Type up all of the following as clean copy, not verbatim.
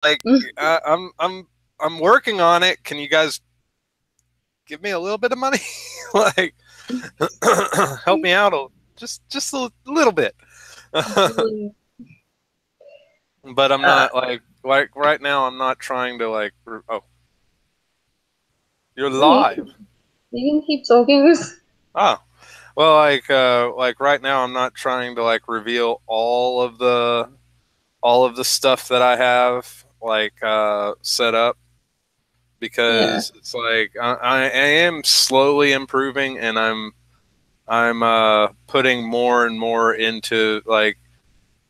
like I'm working on it. Can you guys give me a little bit of money? Like, help me out just a little bit. But I'm not like right now. I'm not trying to like. Oh, you're live. You can keep talking. Oh, well, like right now, I'm not trying to like reveal all of the stuff that I have like set up Yeah. because it's like I am slowly improving and I'm putting more and more into like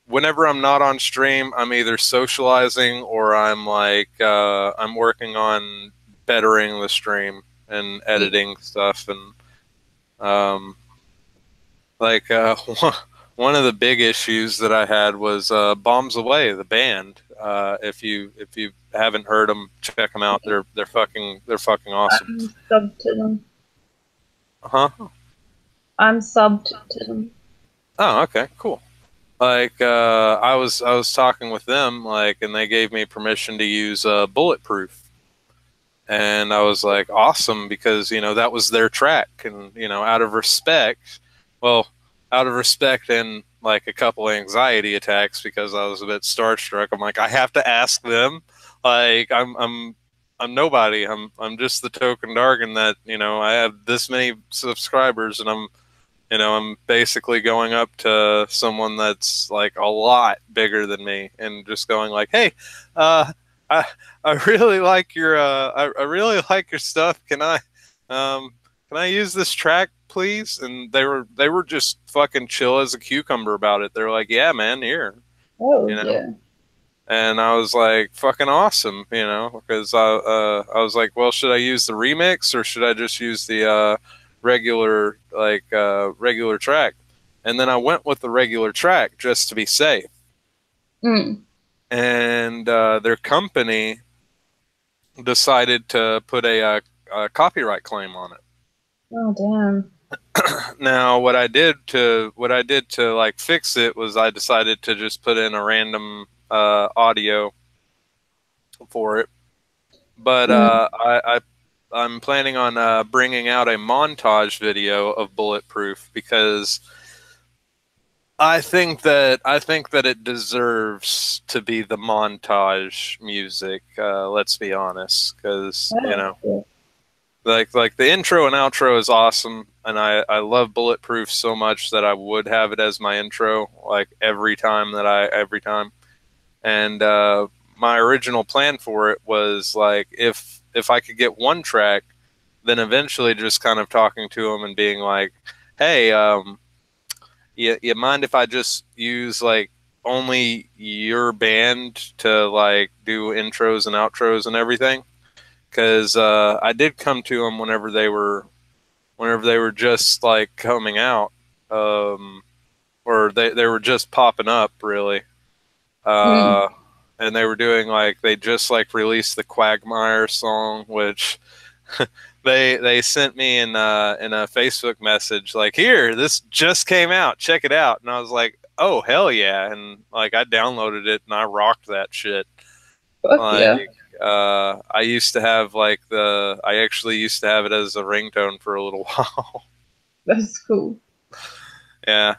whenever I'm not on stream, I'm either socializing or I'm like I'm working on bettering the stream and editing stuff and um, like one of the big issues that I had was Bombs Away, the band. If you haven't heard them, check them out. They're fucking awesome. I'm subbed to them. Huh? I'm subbed to them. Oh, okay, cool. Like I was talking with them like, and they gave me permission to use Bulletproof, and I was like, awesome, because you know that was their track, and you know out of respect, well, out of respect and like a couple anxiety attacks because I was a bit starstruck. I'm like, I have to ask them. Like I'm nobody. I'm just the token Dargan that you know I have this many subscribers, and I'm basically going up to someone that's like a lot bigger than me and just going like, hey, uh, I I really like your I really like your stuff. Can I use this track, please? And they were just fucking chill as a cucumber about it. They're like, yeah, man, here, Oh, you know. yeah. And I was like, fucking awesome, you know, because I was like, well, should I use the remix or should I just use the regular track? And then I went with the regular track just to be safe. Mm. And their company decided to put a copyright claim on it. Oh, damn. Now, what I did to like fix it was I decided to just put in a random audio for it. But Mm. I'm planning on bringing out a montage video of Bulletproof because I think that it deserves to be the montage music. Let's be honest, because you Oh, know, yeah. like the intro and outro is awesome, and I love Bulletproof so much that I would have it as my intro like every time. And my original plan for it was like if I could get one track, then eventually just kind of talking to him and being like, hey, you mind if I just use like only your band to like do intros and outros and everything? Because I did come to them whenever they were just like coming out, or they were just popping up really. Mm. Uh, and they were doing like they just like released the Quagmire song, which they sent me in a Facebook message like, here, this just came out, check it out. And I was like, oh hell yeah, and like I downloaded it and I rocked that shit. Fuck yeah. Like I used to have like I actually used to have it as a ringtone for a little while. That's cool. Yeah.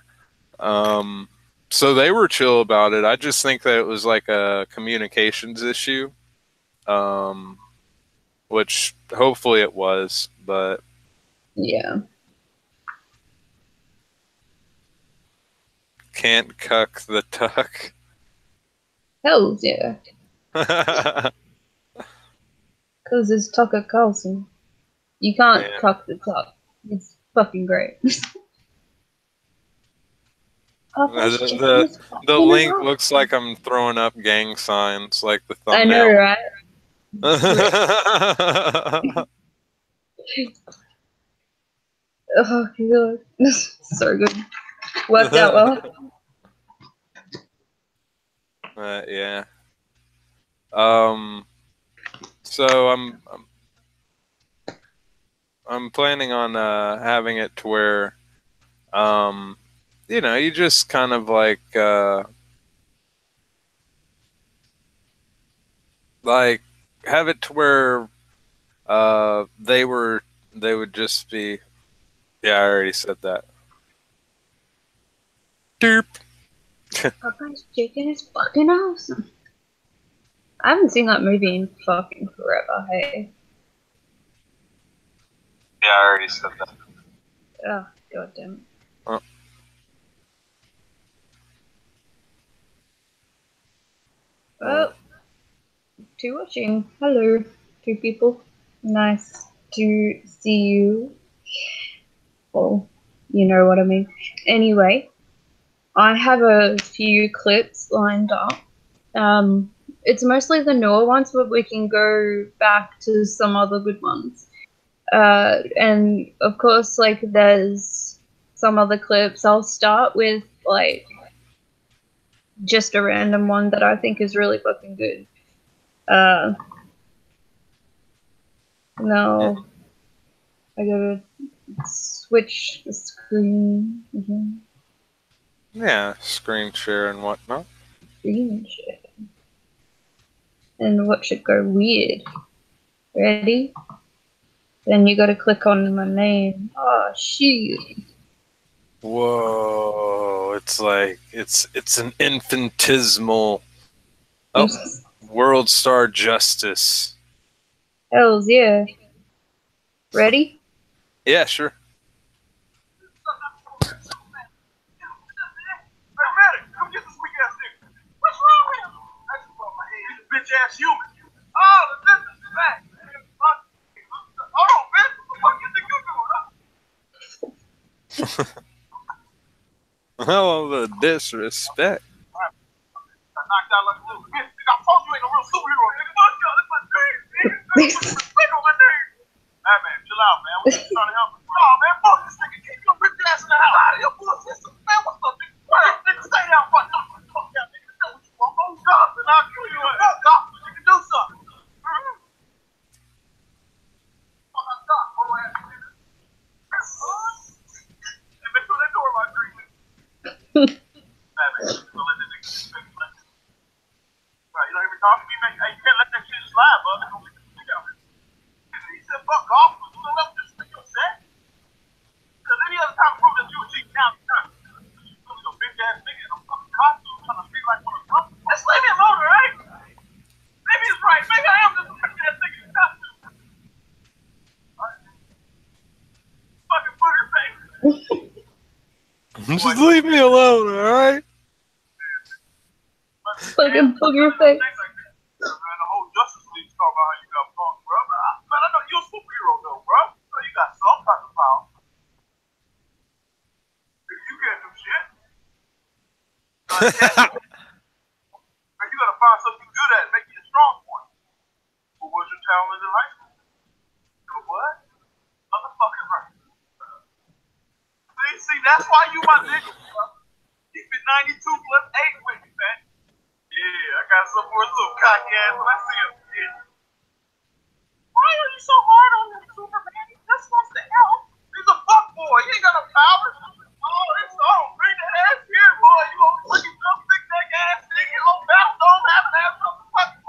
Um, so they were chill about it. I just think that it was like a communications issue, um, which hopefully it was, but Yeah. can't cuck the tuck. Hells yeah. Because it's Tucker Carlson. You can't Yeah. cuck the tuck. It's fucking great. Papa's chicken is The fucking link hot. looks like I'm throwing up gang signs, like the I know, thumbnail. right? It's great. Oh, God. So good. Worked out well. Yeah. Um. So I'm planning on having it to where um you know you just kind of like like have it to where they would just be. Yeah, I already said that. Derp. Popeye's chicken is fucking awesome. I haven't seen that movie in fucking forever, hey. Yeah, I already said that. Oh, goddamn. Oh. Well, two watching. Hello, two people. Nice to see you. Well, you know what I mean. Anyway, I have a few clips lined up. It's mostly the newer ones, but we can go back to some other good ones. And of course, like there's some other clips. I'll start with like just a random one that I think is really fucking good. No, I gotta switch the screen. Yeah, screen share and whatnot. Screen share. And what should go weird? Ready? Then you gotta click on my name. Oh shit. Whoa! It's like it's an infinitesimal. Oh, World Star Justice. Hells yeah. Ready? Yeah, sure. Bitch ass human. Oh, this is back. Hold on, bitch. What the fuck you think you're doing? Oh, the disrespect. I knocked out like a little bitch. I told you ain't a real superhero. Nigga, fuck y'all. That's my dream. Nigga, respect on my name. Hey, man, chill out, man. We're just trying to help you. Oh, man, fuck this nigga. Keep your bitch ass in the house. Out of your bullshit. Man, what's up, nigga? Nigga, stay down. Fuck that nigga. Tell what you want. Go Carlson. I'll kill you. Go Carlson. You can do something. Fuck, I'm done. Go ahead. Hey, make sure they door my dream. Hey, man, you gonna let this nigga speak, man? Right, you don't even talk to me, man. Hey, you can't let that shit slide, bud. They're gonna get the stick out of it. He said, fuck off. You don't let this stick your set. Because any other time prove that you a cheat now, you're not. You really a bitch ass nigga in a fucking costume trying to be like one of them. Let's leave me alone, right? Maybe he's right. Maybe I am just a bitch ass nigga in a costume. Right. Fucking booger face. Just leave me alone, alright? Fucking booger face. Man, the whole Justice League talk about how you got punked, bro. Man, I know you're a superhero, though, bro. So you got some type of power. You can't do shit. Man, you gotta find something good at and make it a strong point. What was your talent in high school? You what? Motherfucking right. See, that's why you my nigga, bro. Keep it 92 plus 8 with me, man. Yeah, I got some more little cocky ass when I see him. Yeah. Why are you so hard on him, Superman? He's just supposed to help. He's a fuck boy. He ain't got no powers. Oh, it's so bring that ass here, boy. You gonna look at some big neck ass nigga. You gonna battle don't have an ass on the fucking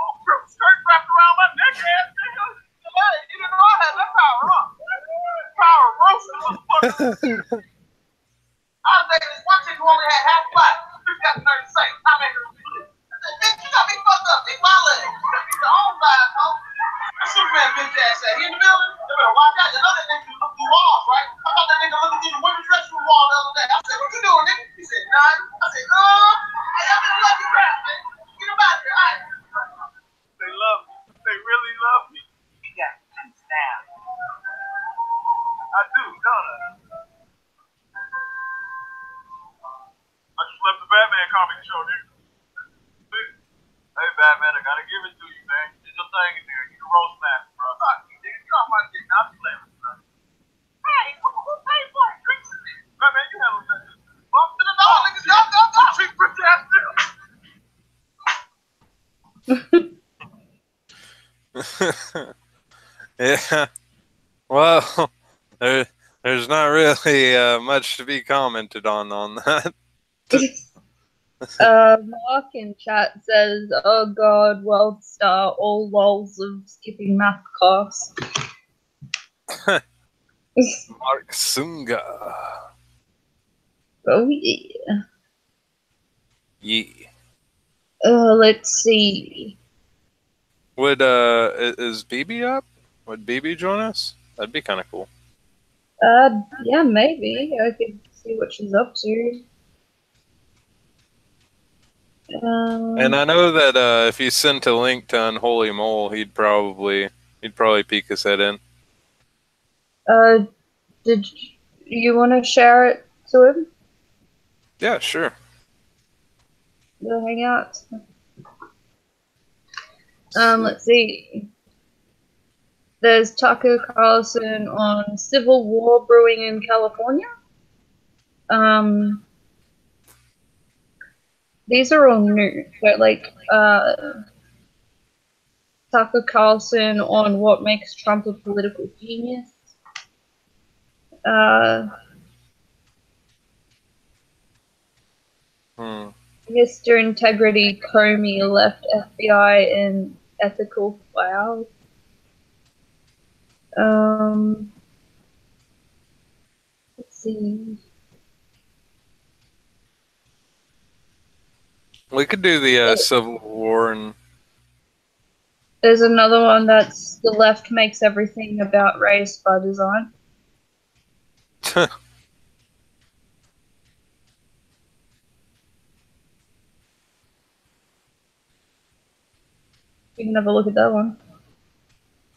skirt wrapped around my neck ass nigga. Hey, you didn't know I had that power, huh? Power roasted, motherfucker. I was making this one chick who only had half black. You got the nerve to say, I make her. I said, bitch, you got me fucked up. Take my leg. He's the own side, huh? Superman bitch ass at. He in the building? You better watch out. You know that nigga look through walls, right? I thought that nigga looking through the women's dressing room wall the other day. I said, what you doing, nigga? He said, nothing. I said, hey, I'm gonna love you crap, man. Get him out here, all right? They love me. They really love me. He got juice now. I do, don't I? I just left the Batman comic show, nigga. Hey, Batman, I gotta give it to you, man. Did your thing in there. You can roast master, bro. Nigga, get off my dick. I'll be laughing, bro. Hey, who paid for it? Drinks in there. Batman, you handle that. Bump to the dog, nigga. Go. Treat rich ass nigga. Yeah. Well, there's not really much to be commented on that. Mark in chat says, "Oh God, world star, all lols of skipping math class." Mark Sunga. Oh yeah. Yeah. Let's see. Would is BB up? Would BB join us? That'd be kind of cool. Yeah, maybe I could see what she's up to. And I know that if you sent a link to Unholy Mole, he'd probably peek his head in. Did you want to share it to him? Yeah, sure. The hangout. Let's see. There's Tucker Carlson on civil war brewing in California. These are all new. So like Tucker Carlson on what makes Trump a political genius. Mr. Integrity Comey left FBI in ethical cloud. Let's see. We could do the Civil War and. There's another one that's the left makes everything about race by design. You can have a look at that one.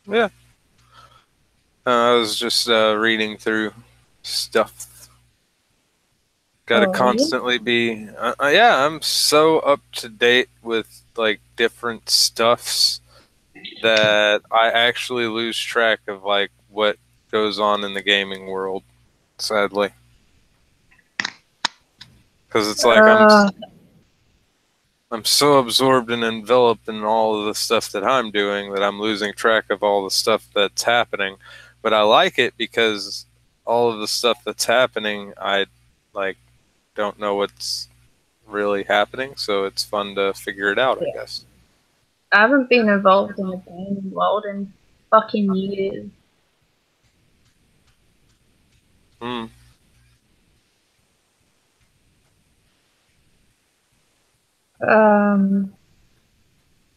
Yeah. I was just reading through stuff. Got to constantly be. Yeah, I'm so up to date with like different stuffs that I actually lose track of like what goes on in the gaming world. Sadly, because it's like I'm so absorbed and enveloped in all of the stuff that I'm doing that I'm losing track of all the stuff that's happening. But I like it because all of the stuff that's happening, I like don't know what's really happening, so it's fun to figure it out, I guess. I haven't been involved in the gaming world in fucking years.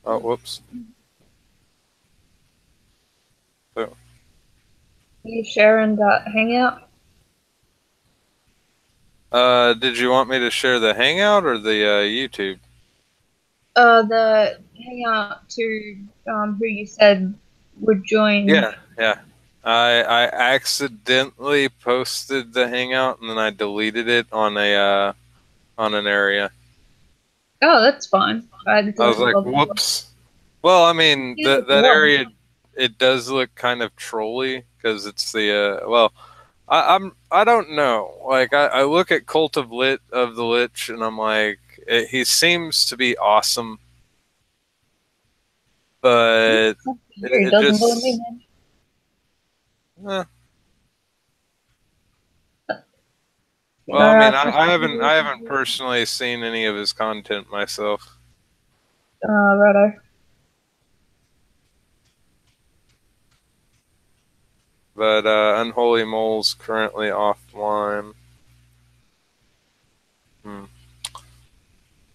Oh, whoops. Oh. Are you sharing that hangout? Did you want me to share the Hangout or the YouTube? The hangout to who you said would join. Yeah. I accidentally posted the Hangout and then I deleted it on an area. Oh, that's fine. I was like, whoops. Well, I mean, that area, it does look kind of trolly because it's the well, I don't know. Like I look at Cult of the Lich and I'm like, he seems to be awesome, but it doesn't just. bother me, man. Well, I mean, I haven't personally seen any of his content myself. Righto. But Unholy Mole's currently offline. Oh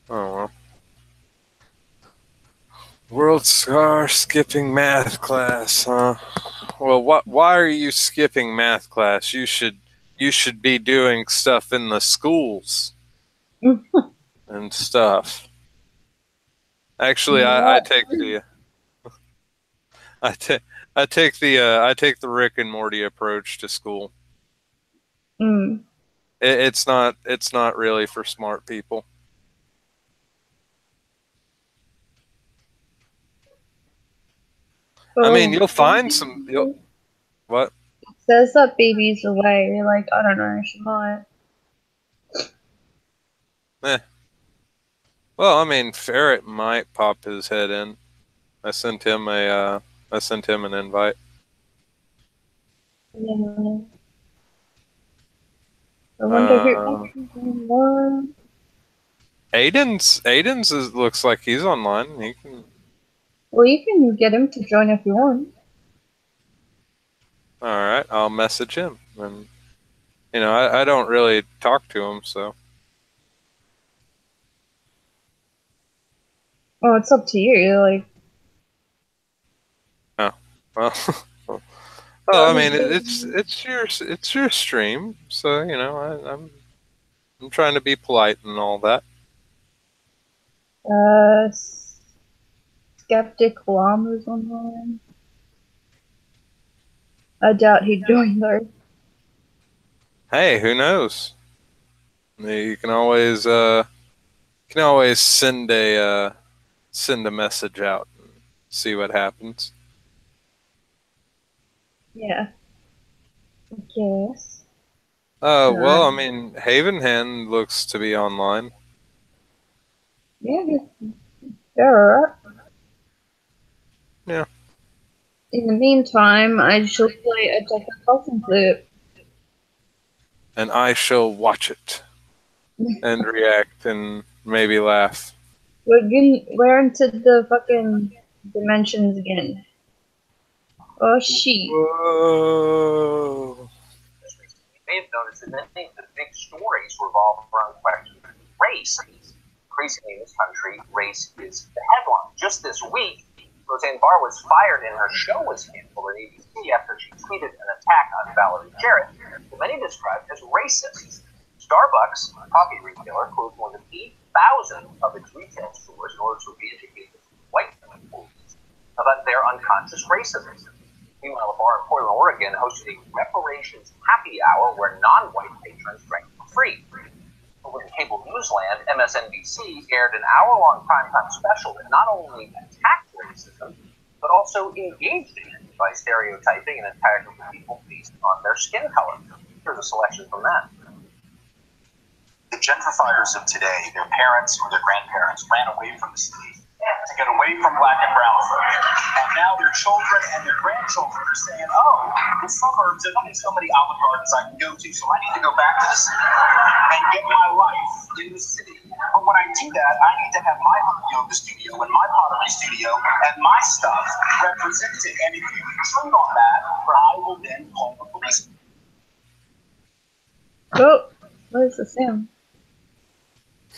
well. World Star skipping math class, huh? Well, why are you skipping math class? You should be doing stuff in the schools and stuff. Actually, I take the I take the Rick and Morty approach to school. It's not really for smart people. I mean, you'll find some. What? It says that baby's away. Like, I don't know. She might. Well, I mean, Ferret might pop his head in. I sent him an invite. Yeah. I wonder who. Aiden's looks like he's online. He can. Well, you can get him to join if you want. All right, I'll message him, and I don't really talk to him, so. Well, it's up to you. Like, Oh, well. Well, I mean, it's your stream, so I'm trying to be polite and all that. Skeptic Llama's online. I doubt he'd join though. Hey, who knows? You can always send a message out and see what happens. Yeah. I guess. Well, I mean, Havenhand looks to be online. Yeah, they're alright. Yeah. In the meantime, I shall play a Tucker Carlson clip. And I shall watch it and react and maybe laugh. We're into the fucking dimensions again. Oh, shit. Whoa. You may have noticed that many of the big stories revolve around questions of race. Increasingly in this country, race is the headline. Just this week, Roseanne Barr was fired and her show was canceled at ABC after she tweeted an attack on Valerie Jarrett, who many described as racist. Starbucks, a coffee retailer, closed more than 8,000 of its retail stores in order to re-educate white employees about their unconscious racism. Meanwhile, a bar in Portland, Oregon hosted a reparations happy hour where non-white patrons drank for free. Over in cable newsland, MSNBC aired an hour-long primetime special that not only attacked racism, but also engaged in it by stereotyping an entire group of people based on their skin color. Here's a selection from that. The gentrifiers of today, their parents or their grandparents, ran away from the city to get away from black and brown folk. And now their children and their grandchildren are saying, oh, the suburbs, there's only so many Olive Gardens I can go to, so I need to go back to the city and get my life in the city. But when I do that, I need to have my hot yoga studio and my pottery studio and my stuff represented. And if you intrude on that, I will then call the police. Oh, what is the sound?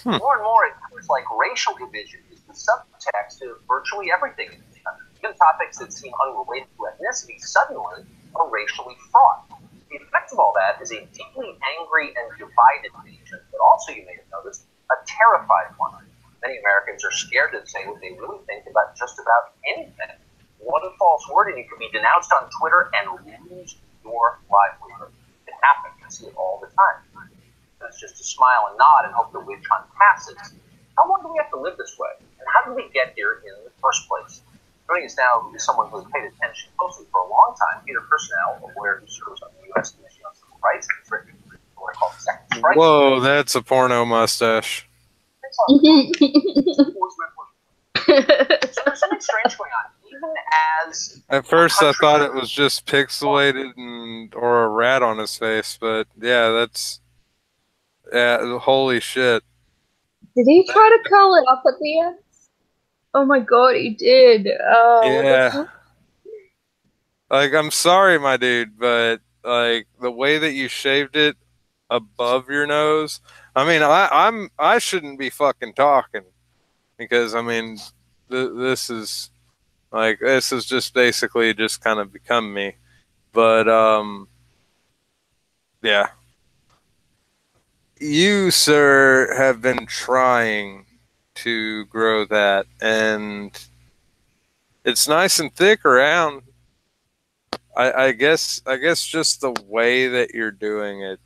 More and more, it feels like racial division is the subtext of virtually everything in this country. Even topics that seem unrelated to ethnicity suddenly are racially fraught. The effect of all that is a deeply angry and divided nation, but also, you may have noticed, a terrified one. Many Americans are scared to say what they really think about just about anything. One false word and you can be denounced on Twitter and lose your livelihood. It happens. I see it all the time. It's just to smile and nod and hope the witch hunt passes. How long do we have to live this way? And how did we get here in the first place? Joining us now is someone who has paid attention closely for a long time, Peter Personnel, where he serves on the U.S. Commission on Civil Rights, and he's written what I call the Second Strike. Whoa, that's a porno mustache. So there's something strange going on. Even as... At first I thought it was just pixelated or a rat on his face, but yeah, that's... Yeah, holy shit. Did he try to curl it up at the end? Oh my god, he did. Oh, yeah. Like, I'm sorry, my dude, but like the way that you shaved it above your nose. I mean, I shouldn't be fucking talking because I mean, this is just basically just kind of become me. But yeah. You, sir, have been trying to grow that, and it's nice and thick around. I guess just the way that you're doing it,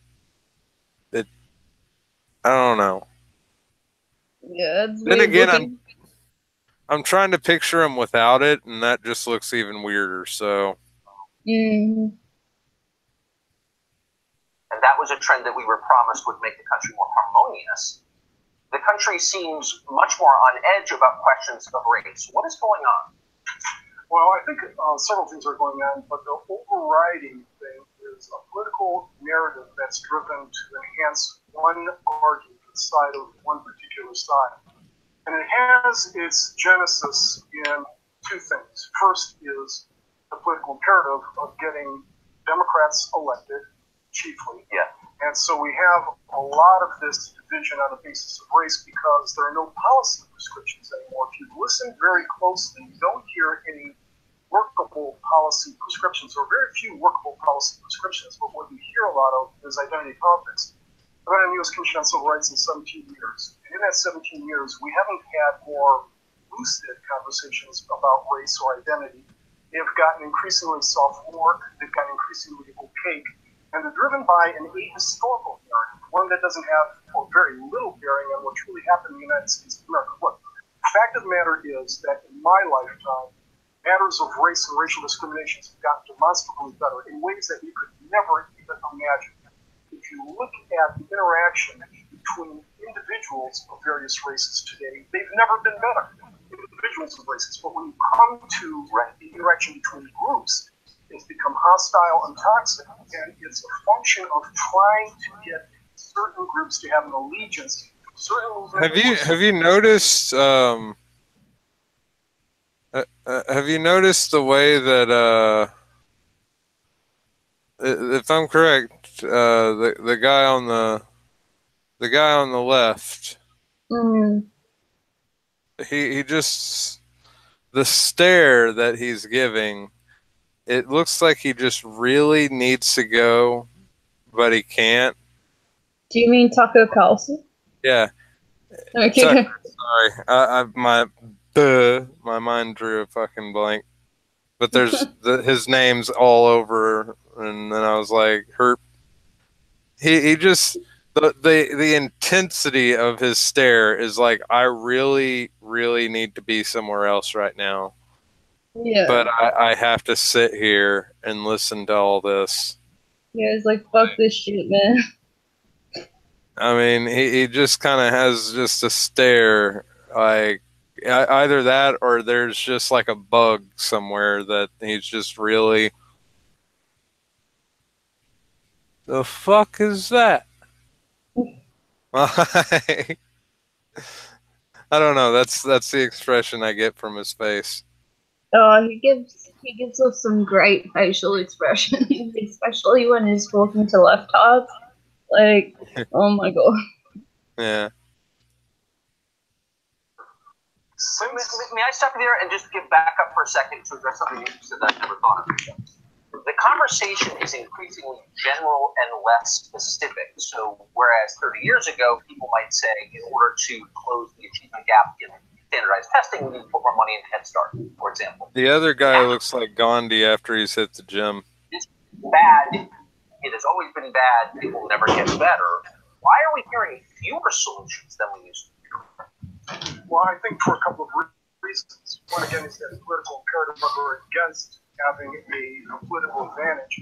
I don't know. Yeah, it's Then weird again, looking. I'm trying to picture him without it, and that just looks even weirder. So. Mm. And that was a trend that we were promised would make the country more harmonious. The country seems much more on edge about questions of race. What is going on? Well, I think several things are going on, but the overriding thing is a political narrative that's driven to enhance one argument the side of one particular side. And it has its genesis in two things. First is the political imperative of getting Democrats elected, chiefly. Yeah. And so we have a lot of this division on the basis of race because there are no policy prescriptions anymore. If you listen very closely, you don't hear any workable policy prescriptions, or very few workable policy prescriptions, but what you hear a lot of is identity politics. I've been in the U.S. Commission on Civil Rights in 17 years. And in that 17 years, we haven't had more lucid conversations about race or identity. They've gotten increasingly sophomoric, they've gotten increasingly opaque, and they're driven by an ahistorical narrative, one that doesn't have, or very little bearing on what truly happened in the United States of America. Look, the fact of the matter is that in my lifetime, matters of race and racial discrimination have gotten demonstrably better in ways that you could never even imagine. If you look at the interaction between individuals of various races today, they've never been better. Individuals of races, but when you come to the interaction between groups, it's become hostile and toxic, and it's a function of trying to get certain groups to have an allegiance to certain movements. Have you noticed have you noticed the way that if I'm correct, the guy on the left, he just, the stare that he's giving, it looks like he just really needs to go, but he can't. Do you mean Tucker Carlson? Yeah. Okay. Sorry, my mind drew a fucking blank. But there's his name's all over, and then I was like, Herp. He just, the intensity of his stare is like, I really, really need to be somewhere else right now. Yeah. But I have to sit here and listen to all this. Yeah, it's like, fuck this shit, man. I mean, he just kind of has just a stare, like either that or there's just like a bug somewhere that he's just really. The fuck is that? I don't know. That's the expression I get from his face. Oh, he gives us some great facial expressions, especially when he's talking to leftards. Like, oh my god. Yeah. May I stop there and just get back up for a second to address something you said that I never thought of? The conversation is increasingly general and less specific. So whereas 30 years ago, people might say, in order to close the achievement gap in standardized testing, we need to put more money into Head Start, for example. The other guy looks like Gandhi after he's hit the gym. It's bad. It has always been bad. It will never get better. Why are we hearing fewer solutions than we used to? Well, I think for a couple of reasons. One, again, is that political imperative are against having a political advantage.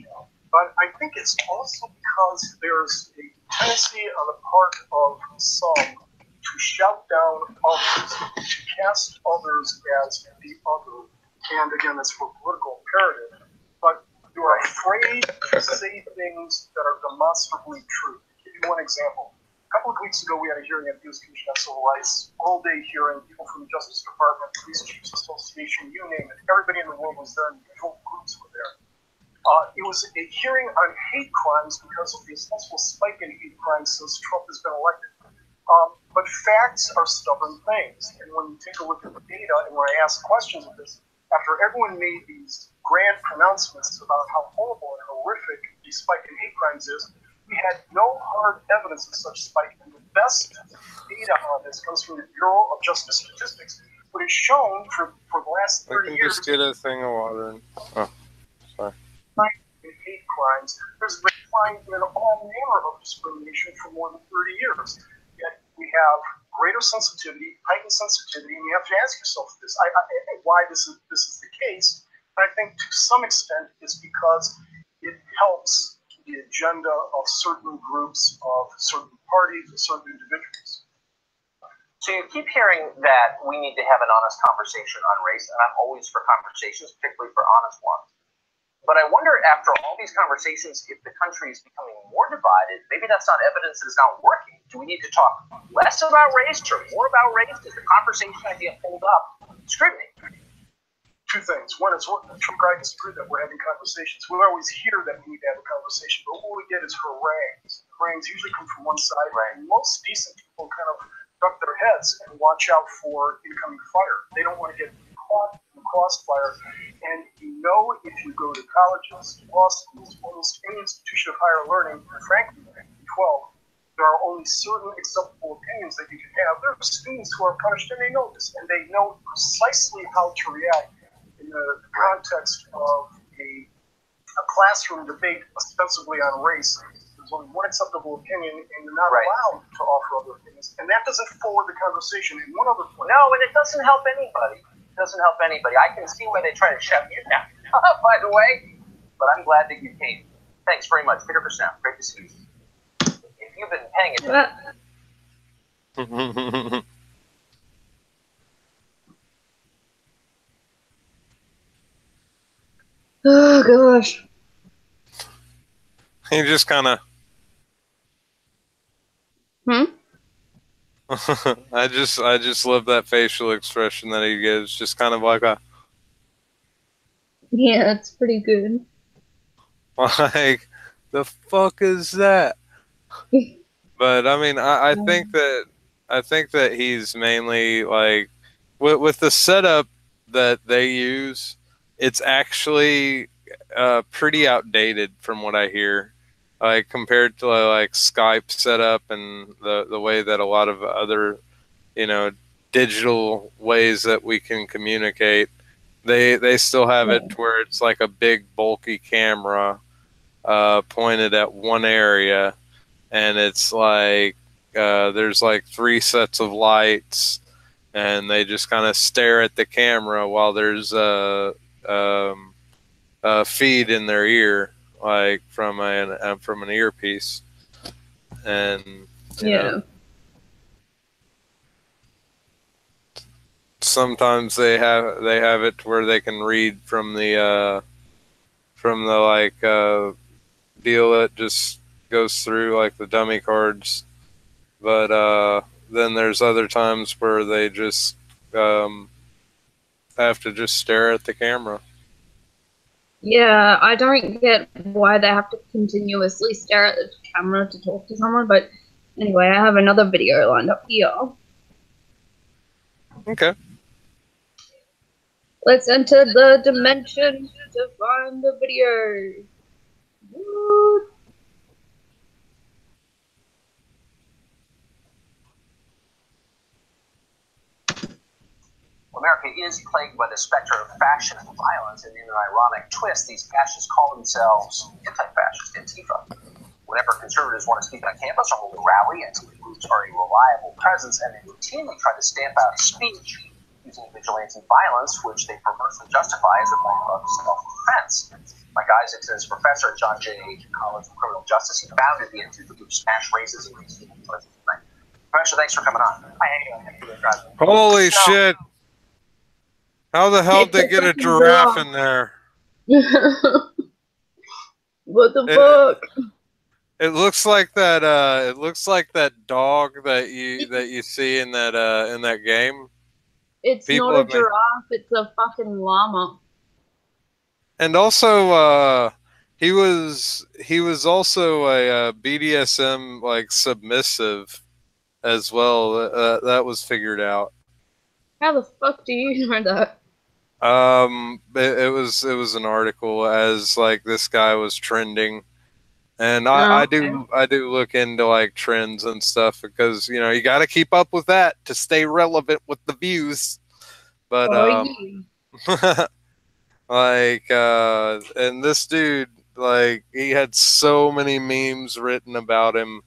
But I think it's also because there's a tendency on the part of some to shout down others, to cast others as the other. And again, that's for political imperative. But you're afraid to say things that are demonstrably true. I'll give you one example. A couple of weeks ago, we had a hearing at the U.S. Commission on Civil Rights, all-day hearing, people from the Justice Department, Police Chiefs Association, you name it. Everybody in the world was there, and the control groups were there. It was a hearing on hate crimes because of the ostensibly spike in hate crimes since Trump has been elected. But facts are stubborn things, and when you take a look at the data, and when I ask questions of this, after everyone made these grand pronouncements about how horrible and horrific the spike in hate crimes is, we had no hard evidence of such spike. And the best data on this comes from the Bureau of Justice Statistics, but it's shown for the last 30 years. I can just get a thing of water. Oh, sorry. In hate crimes, there's been a decline in all manner of discrimination for more than 30 years. Yet we have greater sensitivity, heightened sensitivity, and you have to ask yourself this: why this is the case. And I think to some extent it's because it helps the agenda of certain groups, of certain parties, of certain individuals. So you keep hearing that we need to have an honest conversation on race, and I'm always for conversations, particularly for honest ones. But I wonder, after all these conversations, if the country is becoming more divided, maybe that's not evidence that it's not working. Do we need to talk less about race or more about race? Does the conversation idea hold up scrutiny? Two things. One is, I disagree that we're having conversations. We always hear that we need to have a conversation, but what we get is harangues. Harangues usually come from one side, and most decent people kind of duck their heads and watch out for incoming fire. They don't want to get caught in the crossfire. And you know, if you go to colleges, law schools, almost any institution of higher learning, and frankly, 12, there are only certain acceptable opinions that you can have. There are students who are punished, and they know this, and they know precisely how to react in the context of a classroom debate ostensibly on race. There's only one acceptable opinion, and you're not allowed to offer other opinions. And that doesn't forward the conversation. And one other point. No, and it doesn't help anybody. It doesn't help anybody. I can see why they try to shut you down, by the way. But I'm glad that you came. Thanks very much. Peter Percent. Great to see you. If you've been paying attention. Oh gosh. He just kind of. I just love that facial expression that he gives. Just kind of like a. Yeah, it's pretty good. Like, the fuck is that? But I mean, I think that he's mainly like with the setup that they use. It's actually pretty outdated from what I hear, like compared to like Skype setup and the way that a lot of other, digital ways that we can communicate. They still have it to where it's like a big bulky camera pointed at one area, and it's like there's like 3 sets of lights, and they just kind of stare at the camera while there's a feed in their ear, like from an earpiece, and you know, sometimes they have it to where they can read from the like deal that just goes through like the dummy cards, but then there's other times where they just have to just stare at the camera. Yeah, I don't get why they have to continuously stare at the camera to talk to someone, but anyway, I have another video lined up here. Okay. Let's enter the dimension to find the video. Woo. America is plagued by the specter of fascist violence, and in an ironic twist, these fascists call themselves anti-fascist, Antifa. Whenever conservatives want to speak on campus or hold a rally, Antifa groups are a reliable presence, and they routinely try to stamp out speech using vigilante violence, which they perversely justify as a form of self-defense. Mike Isaacson is a professor at John Jay College of Criminal Justice. He founded the Antifa group Smash Racism. Professor, thanks for coming on. Holy shit! How the hell did they get a giraffe in there? What the fuck? It looks like that. It looks like that dog that you see in that game. It's not a giraffe. It's a fucking llama. And also, he was also a BDSM like submissive as well. That was figured out. How the fuck do you know that? It was an article as like this guy was trending, and I do look into like trends and stuff because you got to keep up with that to stay relevant with the views. But like and this dude, like, he had so many memes written about him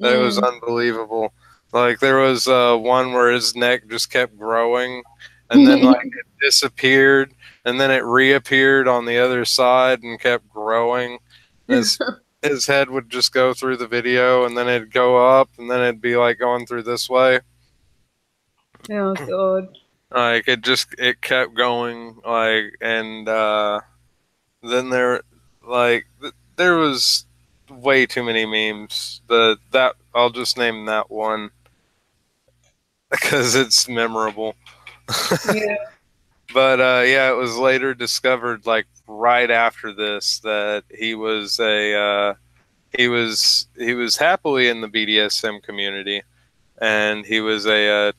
that it was unbelievable. Like there was one where his neck just kept growing, and then like it disappeared, and then it reappeared on the other side and kept growing. His head would just go through the video, and then it'd go up, and then it'd be like going through this way. Oh god! Like it kept going, like, and then there was way too many memes. That I'll just name that one because it's memorable. Yeah. But yeah, it was later discovered, like right after this, that he was he was happily in the BDSM community, and he was a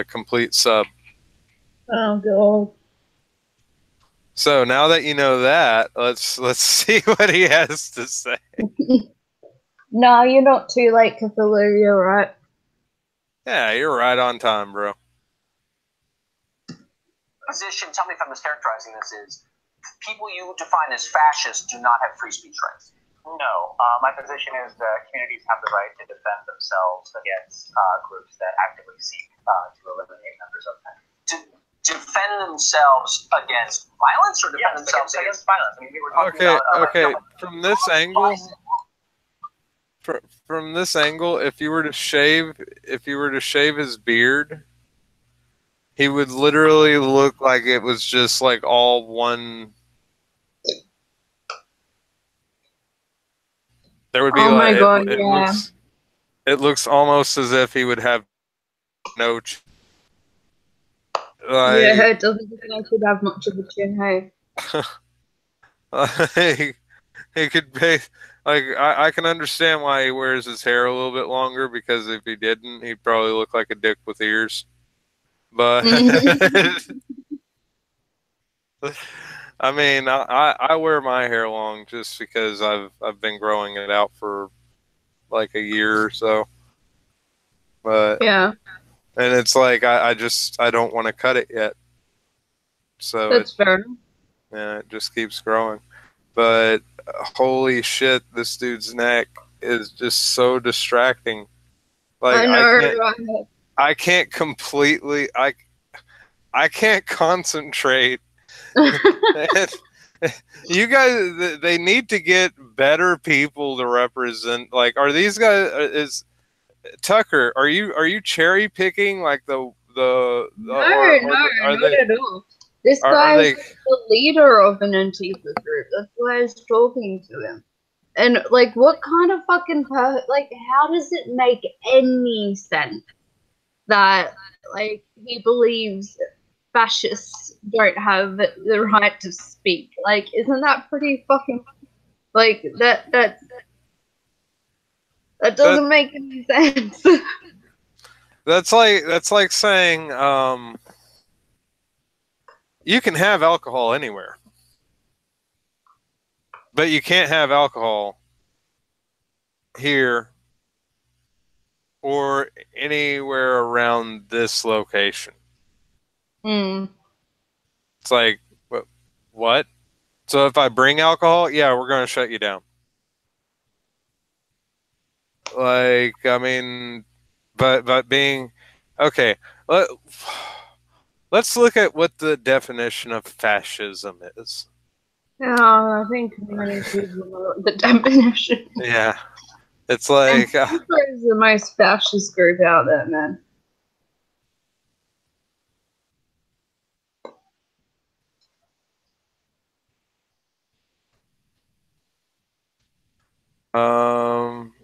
complete sub. Oh god. So now that you know that, let's see what he has to say. No, you're not too late, Cthulhu. You're right. Yeah, you're right on time, bro. Position, tell me if I'm mischaracterizing this, is people you define as fascists do not have free speech rights. No. My position is that communities have the right to defend themselves against groups that actively seek to eliminate members of them. To defend themselves against violence, or defend themselves against violence? I mean, we were talking about, okay. From this angle, from this angle, if you were to shave his beard, he would literally look like it was just like all one. There would be Oh my god, it yeah. looks almost as if he would have no Yeah, it doesn't look like he'd have much of a chin, hey. He could be like, I can understand why he wears his hair a little bit longer, because if he didn't, he'd probably look like a dick with ears. But I mean, I wear my hair long just because I've been growing it out for like a year or so. But yeah, and it's like I don't want to cut it yet. So that's fair. yeah, it just keeps growing. But holy shit, this dude's neck is just so distracting. Like I know, I can't completely I can't concentrate. You guys, they need to get better people to represent. Like, are these guys? Is Tucker? Are you cherry picking like the No, or are not they? at all. This Are guy they? is the leader of an Antifa group. That's why I was talking to him. And, like, what kind of fucking like, how does it make any sense that, like, he believes fascists don't have the right to speak? Like, isn't that pretty fucking, like, that doesn't make any sense. That's like saying you can have alcohol anywhere, but you can't have alcohol here or anywhere around this location. Hmm. It's like, what? So if I bring alcohol, yeah, we're going to shut you down. Like, I mean, but being okay. Let's look at what the definition of fascism is. Yeah, I think communities know the definition. Yeah, it's like Antifa is the most fascist group out there, man.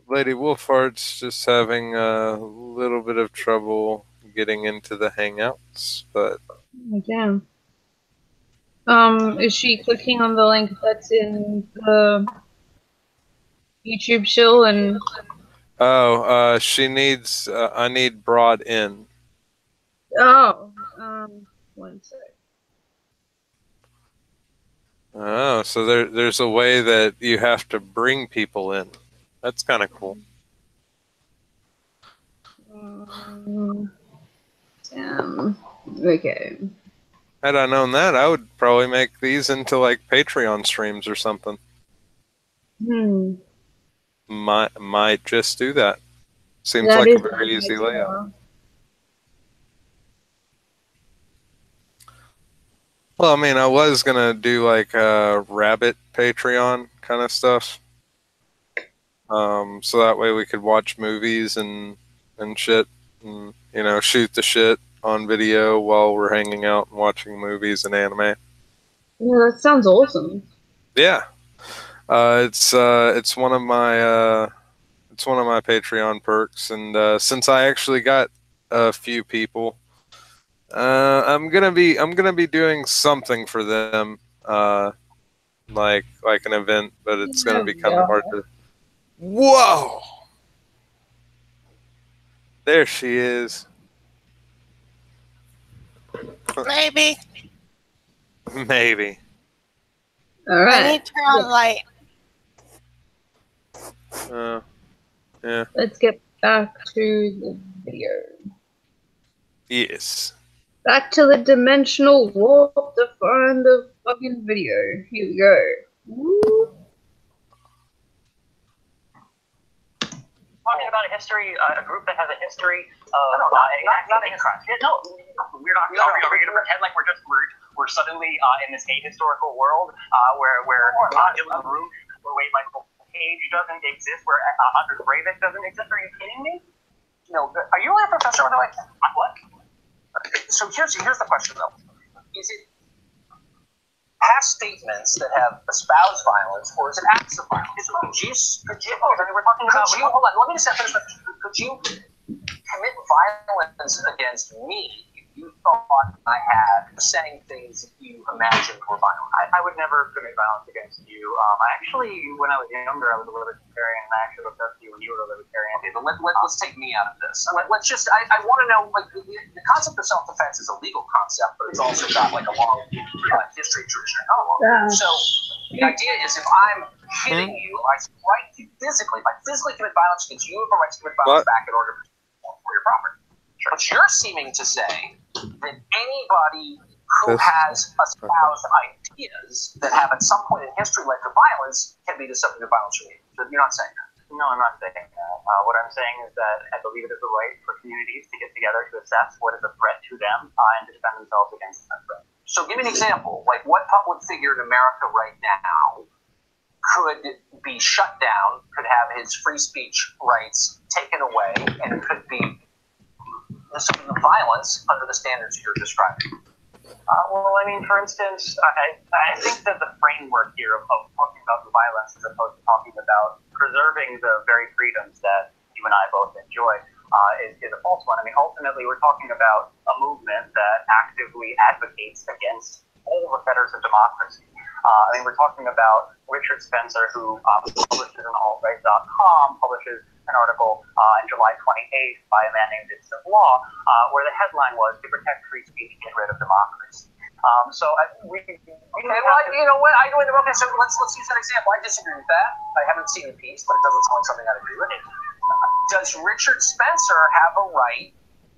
Lady Wolfart's just having a little bit of trouble getting into the Hangouts, but Damn. Is she clicking on the link that's in the YouTube shill and she needs I need brought in. oh, one sec. Oh, so there's a way that you have to bring people in. That's kind of cool. Damn. Okay. Had I known that, I would probably make these into like Patreon streams or something. Might just do that. Seems That like is a very easy layout. Well, I mean, I was gonna do like a rabbit Patreon kind of stuff, so that way we could watch movies and shit, and shoot the shit on video while we're hanging out and watching movies and anime. Yeah, that sounds awesome. Yeah, it's one of my It's one of my Patreon perks, and since I actually got a few people, I'm gonna be doing something for them, like an event, but it's gonna be kind of hard to. Whoa! There she is. Maybe. Maybe. All I right. need to turn on the light. Yeah. Let's get back to the video. Yes. Back to the dimensional warp to find the fucking video. Here we go. Woo. Talking about a history, a group that has a history of not a history. No, we're not. Are we going to pretend like we're suddenly in this ahistorical world where Dylan Roof, where Wade Michael Page doesn't exist, where Anders Breivik doesn't exist? Are you kidding me? No. Are you really a professor? By the way, what? So here's the question though: is it past statements that have espoused violence, or is it acts of violence? Could you hold on, let me just finish. Could you commit violence against me if you thought I had saying things that you imagined were violent? I would never commit violence against you. Actually, when I was younger, I was a libertarian, and I actually looked up to you when you were a libertarian. Okay, but let's take me out of this. Let's just, I want to know, like, the concept of self-defense is a legal concept, but it's also got, like, a long history tradition. So the idea is if I'm hitting you, I strike you physically, if I physically commit violence against you, you have a right to commit violence back in order for your property. But you're seeming to say that anybody who has espoused ideas that have at some point in history led to violence can be the subject of violence from you. So you're not saying that. No, I'm not saying that. What I'm saying is that I believe it is the right for communities to get together to assess what is a threat to them and to defend themselves against that threat. So give me an example. Like, what public figure in America right now could be shut down, could have his free speech rights taken away, and could be the subject of violence under the standards you're describing? Well, I mean, for instance, I think that the framework here of talking about the violence as opposed to talking about preserving the very freedoms that you and I both enjoy is a false one. I mean, ultimately, we're talking about a movement that actively advocates against all the fetters of democracy. I mean, we're talking about Richard Spencer, who publishes on altright.com, publishes an article on July 28th by a man named Vincent Law, where the headline was, "To protect free speech, get rid of democracy." So okay, well, you know what? Okay, so let's use that example. I disagree with that. I haven't seen the piece, but it doesn't sound like something I'd agree with. Does Richard Spencer have a right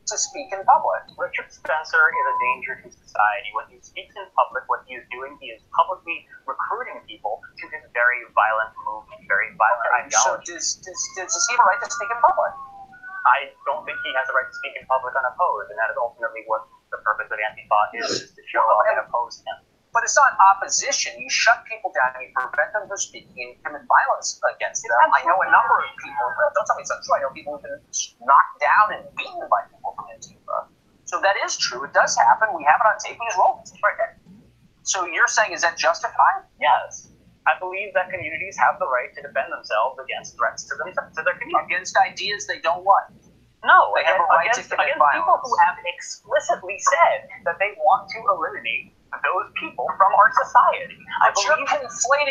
to speak in public? Richard Spencer is a danger to society. When he speaks in public, what he is doing, he is publicly recruiting people to his very violent movement, very violent ideology. So does he have a right to speak in public? I don't think he has a right to speak in public unopposed, and that is ultimately what the purpose of Antifa is to show up and oppose him. But it's not opposition. You shut people down, you prevent them from speaking, and you commit violence against them. I know a number of people, don't tell me it's not true, I know people who've been knocked down and beaten by people from Antifa. So that is true. It does happen. We have it on tape. We just roll it right there. So you're saying, is that justified? Yes. I believe that communities have the right to defend themselves against threats to their community. Against ideas they don't want. No, they have a right to commit violence. People who have explicitly said that they want to eliminate those people from our society.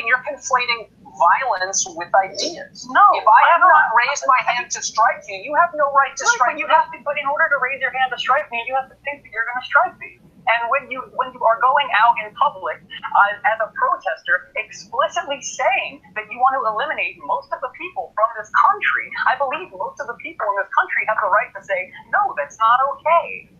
You're conflating violence with ideas. No, if I have not raised my hand to strike you, you have no right to strike me. But in order to raise your hand to strike me, you have to think that you're going to strike me. And when you are going out in public as a protester, explicitly saying that you want to eliminate most of the people from this country, I believe most of the people in this country have the right to say, no, that's not okay.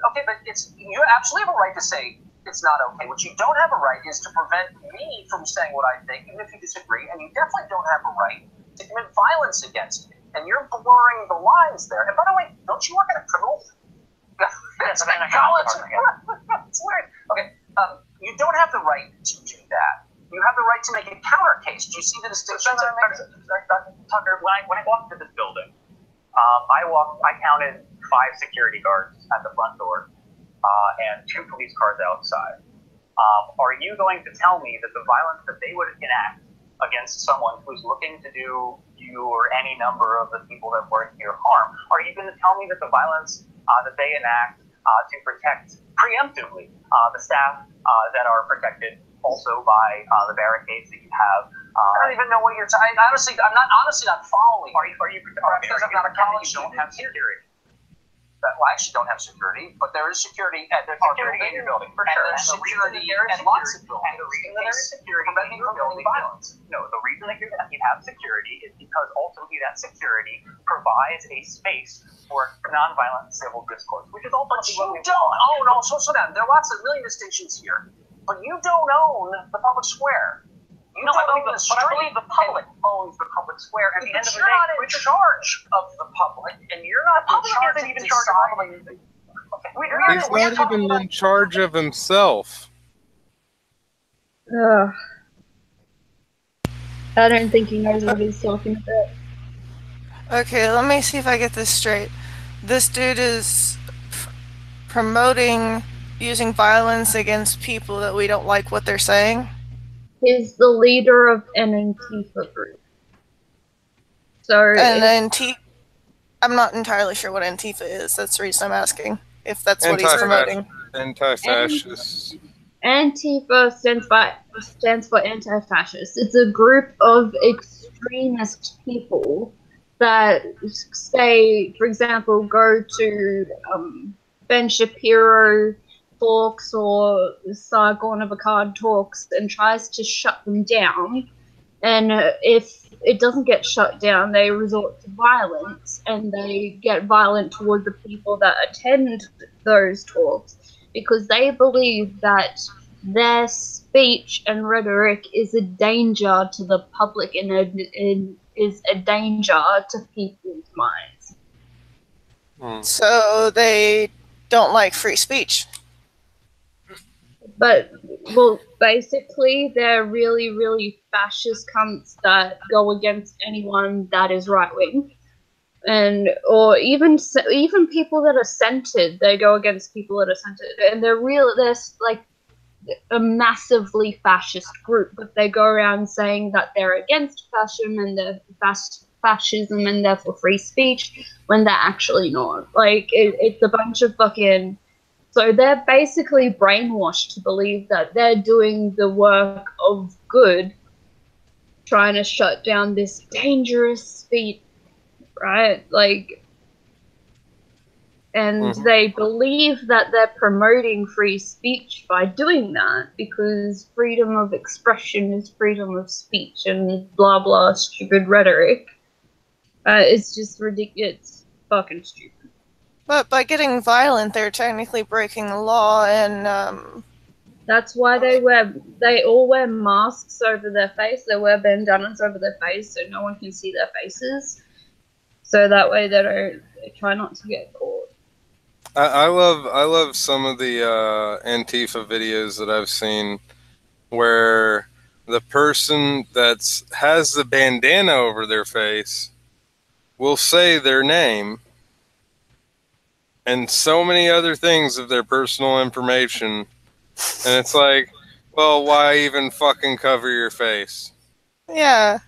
Okay, but you absolutely have a right to say it's not okay. What you don't have a right is to prevent me from saying what I think, even if you disagree, and you definitely don't have a right to commit violence against me. And you're blurring the lines there. And by the way, don't you work at a criminal? That's Carlson. It's weird. Okay, you don't have the right to do that. You have the right to make a counter case. Do you see the distinction? Tucker, when I walked into this building, I counted 5 security guards at the front door and 2 police cars outside. Are you going to tell me that the violence that they would enact against someone who's looking to do you or any number of the people that work here harm? Are you going to tell me that the violence that they enact to protect preemptively the staff that are protected also by the barricades that you have? I don't even know what you're talking. Honestly, I'm honestly not following. Are you because I'm not a college student? You don't have security. Well, I actually don't have security, but there is security at in your building. For sure. And there's security at lots of buildings. And the reason that there is security preventing your building violence. No, the reason that you have security is because ultimately that security provides a space for nonviolent civil discourse, which is ultimately what we don't. Oh no, so down. There are lots of million distinctions here, but you don't own the public square. No, I believe the public owns the public square. At the end of the day, you're not in charge of the public, and you're not in charge of anything. He's not even in charge of himself. I don't think he knows what he's talking about. Okay, let me see if I get this straight. This dude is promoting using violence against people that we don't like what they're saying. He's the leader of an Antifa group. So And I'm not entirely sure what Antifa is. That's the reason I'm asking. If that's what he's promoting. Anti-fascist. Antifa stands for anti-fascist. It's a group of extremist people that say, for example, go to Ben Shapiro talks or Sargon of Akkad talks and tries to shut them down. And if it doesn't get shut down, they resort to violence, and they get violent toward the people that attend those talks because they believe that their speech and rhetoric is a danger to the public and is a danger to people's minds. So they don't like free speech. But, well, basically, they're really, really fascist cunts that go against anyone that is right-wing. Or even people that are centered, they go against people that are centered. And they're like a massively fascist group, but they go around saying that they're against fascism and they're fascism and they're for free speech, when they're actually not. Like, it's a bunch of fucking... So they're basically brainwashed to believe that they're doing the work of good, trying to shut down this dangerous speech, right? Like, and they believe that they're promoting free speech by doing that, because freedom of expression is freedom of speech and blah blah stupid rhetoric. It's just ridiculous. It's fucking stupid. But by getting violent, they're technically breaking the law, and that's why they all wear masks over their face. They wear bandanas over their face so no one can see their faces. So that way they try not to get caught. I love some of the Antifa videos that I've seen where the person that has the bandana over their face will say their name and so many other things of their personal information. And it's like, well, why even fucking cover your face? yeah.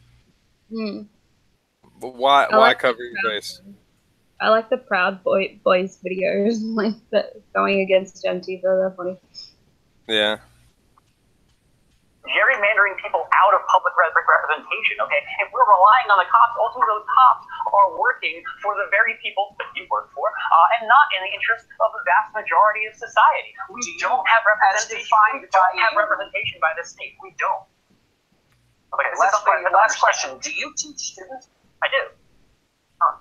But why cover your face? I like the Proud Boys videos, like going against Antifa. They're funny. Yeah. Gerrymandering people out of public representation, okay? If we're relying on the cops, ultimately those cops are working for the very people that you work for, and not in the interest of the vast majority of society. We don't have representation. We don't have representation by the state. We don't. Okay, last question. Do you teach students? I do.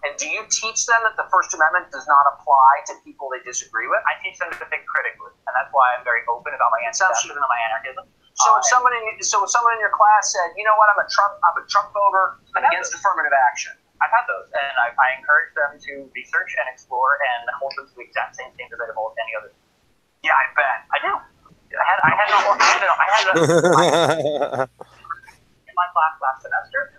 And do you teach them that the First Amendment does not apply to people they disagree with? I teach them to think critically, and that's why I'm very open about my anti-fascism and my anarchism. So if someone in your class said, you know what, I'm a Trump voter, I'm against affirmative action. I've had those, and I encourage them to research and explore and hold them to the exact same standard that I hold any other. Yeah, I bet. I do. I had in my class last semester.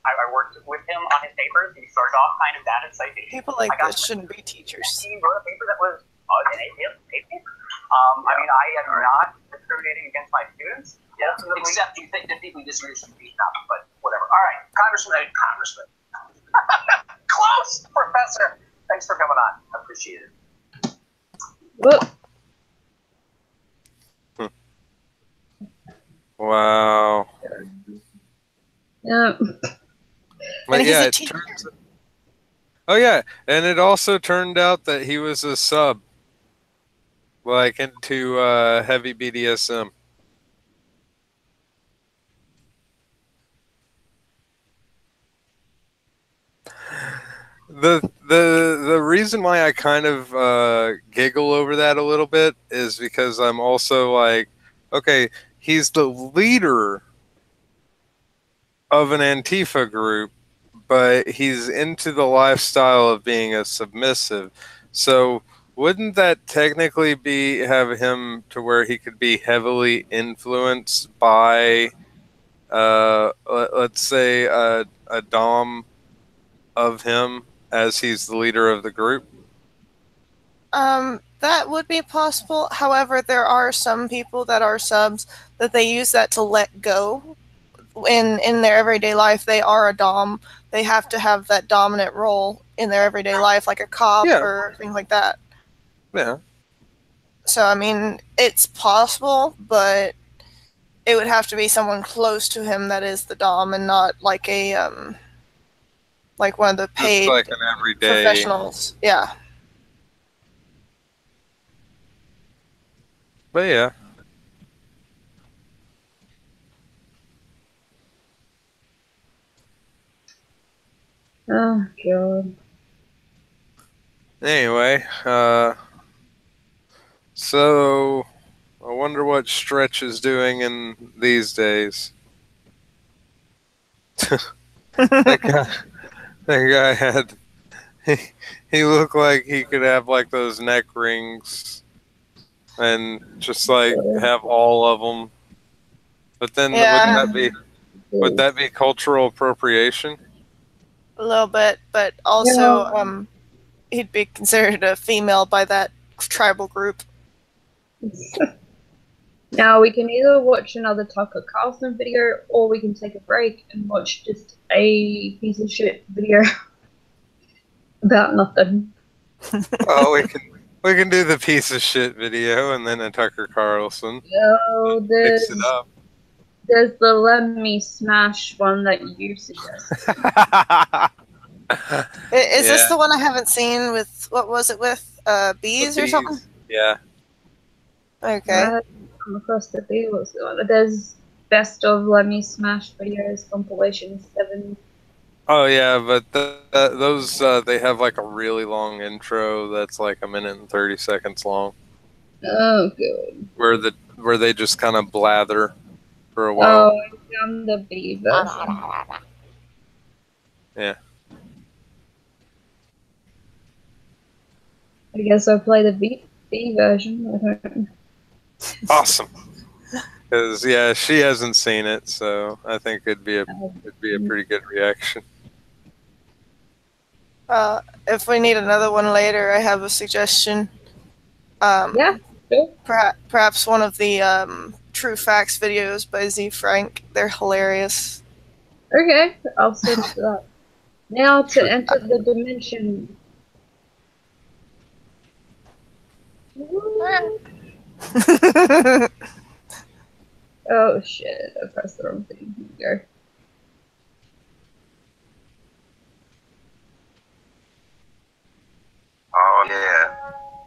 I worked with him on his papers. He started off kind of bad at citation. People like this shouldn't be teachers. He wrote a paper that was an A paper. I mean, I am not discriminating against my students. Except you think that people you disagree should be beaten up, but whatever. All right, Congressman. Close, Professor. Thanks for coming on. I appreciate it. Whoop. Wow. Yeah. But And he's yeah, a it teacher. oh yeah, and it also turned out that he was a sub, like into heavy BDSM. The reason why I kind of giggle over that a little bit is because I'm also like, okay, he's the leader of an Antifa group, but he's into the lifestyle of being a submissive. So wouldn't that technically be have him to where he could be heavily influenced by, let's say, a dom of him as he's the leader of the group? That would be possible. However, there are some people that are subs that they use that to let go. In their everyday life, they are a dom. They have to have that dominant role in their everyday life, like a cop Yeah. or things like that. Yeah. So, I mean, it's possible, but it would have to be someone close to him that is the dom, and not like a like one of the Just paid like an everyday. professionals. Yeah. But yeah. Oh god. Anyway, so I wonder what Stretch is doing in these days. that guy, that guy had he looked like he could have like those neck rings and just like have all of them. But then Yeah. would that be cultural appropriation? A little bit, but also he'd be considered a female by that tribal group. Now we can either watch another Tucker Carlson video, or we can take a break and watch just a piece of shit video about nothing. Oh, we can do the piece of shit video and then a Tucker Carlson. Oh, Mix it up. there's the Let Me Smash one that you suggested. Is this the one I haven't seen with, what was it with, bees or something? Yeah. I Okay. haven't come across the bee. What's the one? There's best of Let Me Smash videos compilation 7. Oh yeah, but those they have like a really long intro that's like 1:30 seconds long. Oh good. Where they just kind of blather for a while. Oh, I found the bee version. Yeah. I guess I'll play the bee version. I don't know. Awesome. Because yeah, she hasn't seen it, so I think it'd be a pretty good reaction. If we need another one later, I have a suggestion. Yeah, sure. Perhaps one of the True Facts videos by Z Frank. They're hilarious. Okay, I'll search that. Now to enter the dimension. Oh shit, I pressed the wrong thing. Here we go. Oh yeah,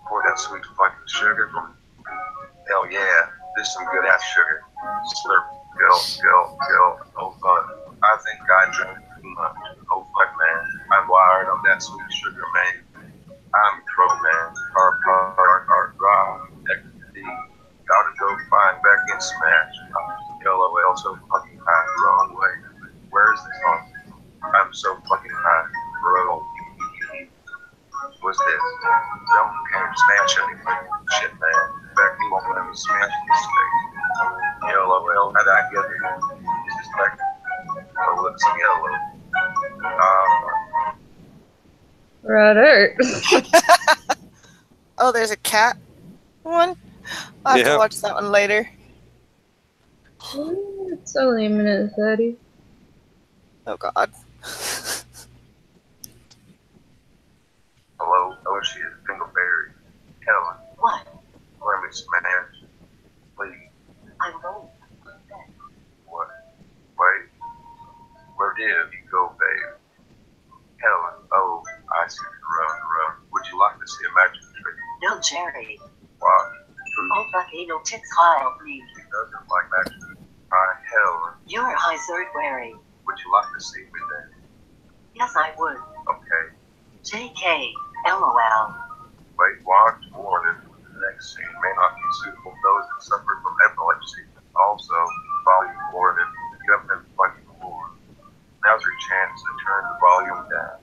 pour that sweet fucking sugar. Hell yeah, this is some good ass sugar. Slurp, go. Oh fuck, I think I drink too much. Oh fuck, man, I'm wired on that sweet sugar, man. I'm pro, man. Raw, ecstasy. Gotta go find back in Smash. LOL, so fucking high, wrong way. Where is this on? I'm so fucking high, bro. What's this? Don't can't smash anything. Shit, man. In fact, you won't let me smash this thing. LOL, how'd I get here? It's just like, oh, look, some yellow. Righto. Oh, there's a cat one? I'll have to watch that one later. It's only a minute and 30. Oh God. Hello? Oh, she is Dingleberry. Helen. What? Let me smash. Please. I'm going. What? Wait. Where did you go, babe? Helen. Oh, I see. Run. Would you like to see a magic trick? No, Jerry. Why? Oh, fuck, ain't no tits high, please. She doesn't like magic. Hi, Helen. You're a hazard wearing. Would you like to see me then? Yes, I would. Okay. JK. LOL. Wait, watch warning. The next scene may not be suitable for those that suffer from epilepsy. Also, volume warning. You have been fucking before. Now's your chance to turn the volume down.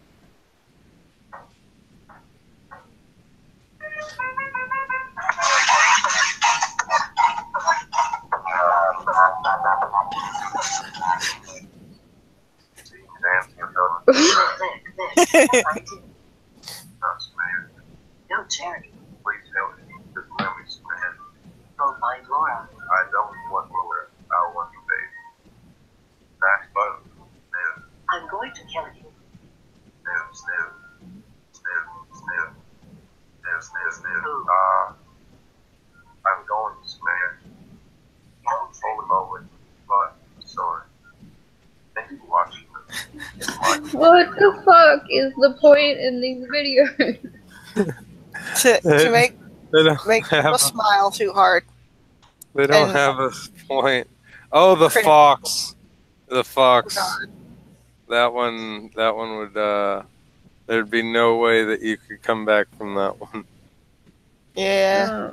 See, dancing or something? There. I did. Not smash. No, Jerry. Please help me. Just let me smash. Go find Laura. I don't want Laura. I want you, babe. Nice button. Sniff, I'm going to kill you. sniff. Sniff. Ooh. I'm going to smash. Hold a moment. But, sorry. Thank you for watching. What the fuck is the point in these videos? To make They don't people have. smile too hard. They don't and- have a point. Oh, the Crit- fox. The fox. Oh, That one would. There'd be no way that you could come back from that one. Yeah.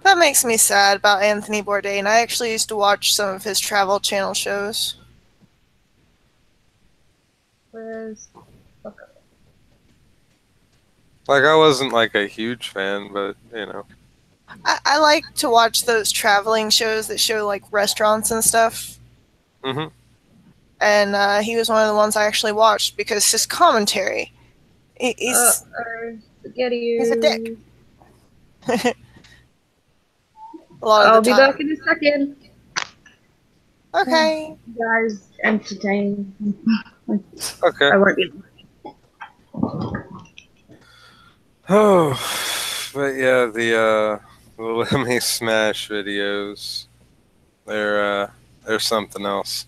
That makes me sad about Anthony Bourdain. I actually used to watch some of his Travel Channel shows. Where's Like, I wasn't like a huge fan, but you know. I like to watch those traveling shows that show like restaurants and stuff. Mhm. And he was one of the ones I actually watched because his commentary. He's spaghetti. he's a dick. A lot I'll of the be time. back in a second. Okay. You guys entertain. Okay. I won't be. Oh, but yeah, the Let Me Smash videos. They're something else.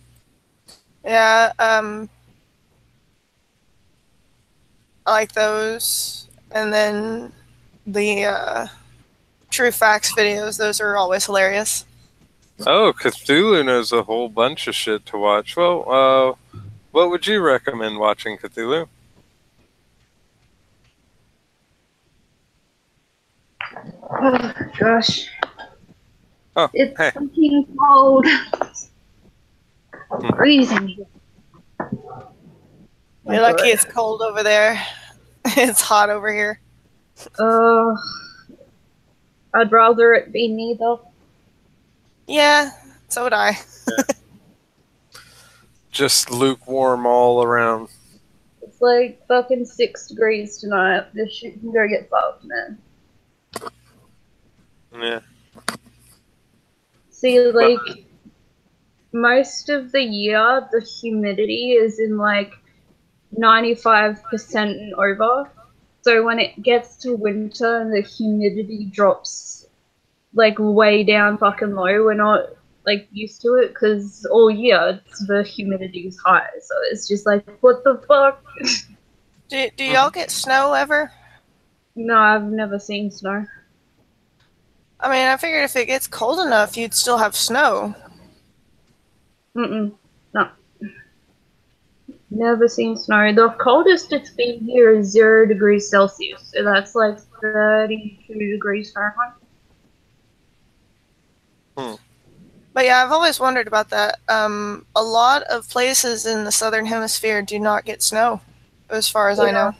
Yeah. I like those, and then the True Facts videos. Those are always hilarious. Oh, Cthulhu knows a whole bunch of shit to watch. Well, what would you recommend watching, Cthulhu? Oh gosh. Oh, It's hey. fucking cold. Freezing. You're lucky it's cold over there. It's hot over here. I'd rather it be neither. Yeah, so would I. Just lukewarm all around. It's like fucking 6 degrees tonight. This shit can go get fucked, man. Yeah. See, like, most of the year, the humidity is in like 95% and over. So when it gets to winter and the humidity drops like way down fucking low, we're not like used to it because all year the humidity is high. So it's just like, what the fuck? Do y'all get snow ever? No, I've never seen snow. I mean, I figured if it gets cold enough, you'd still have snow. No. Never seen snow. The coldest it's been here is 0 degrees Celsius. So that's like 32 degrees Fahrenheit. But yeah, I've always wondered about that. A lot of places in the southern hemisphere do not get snow, as far as I know.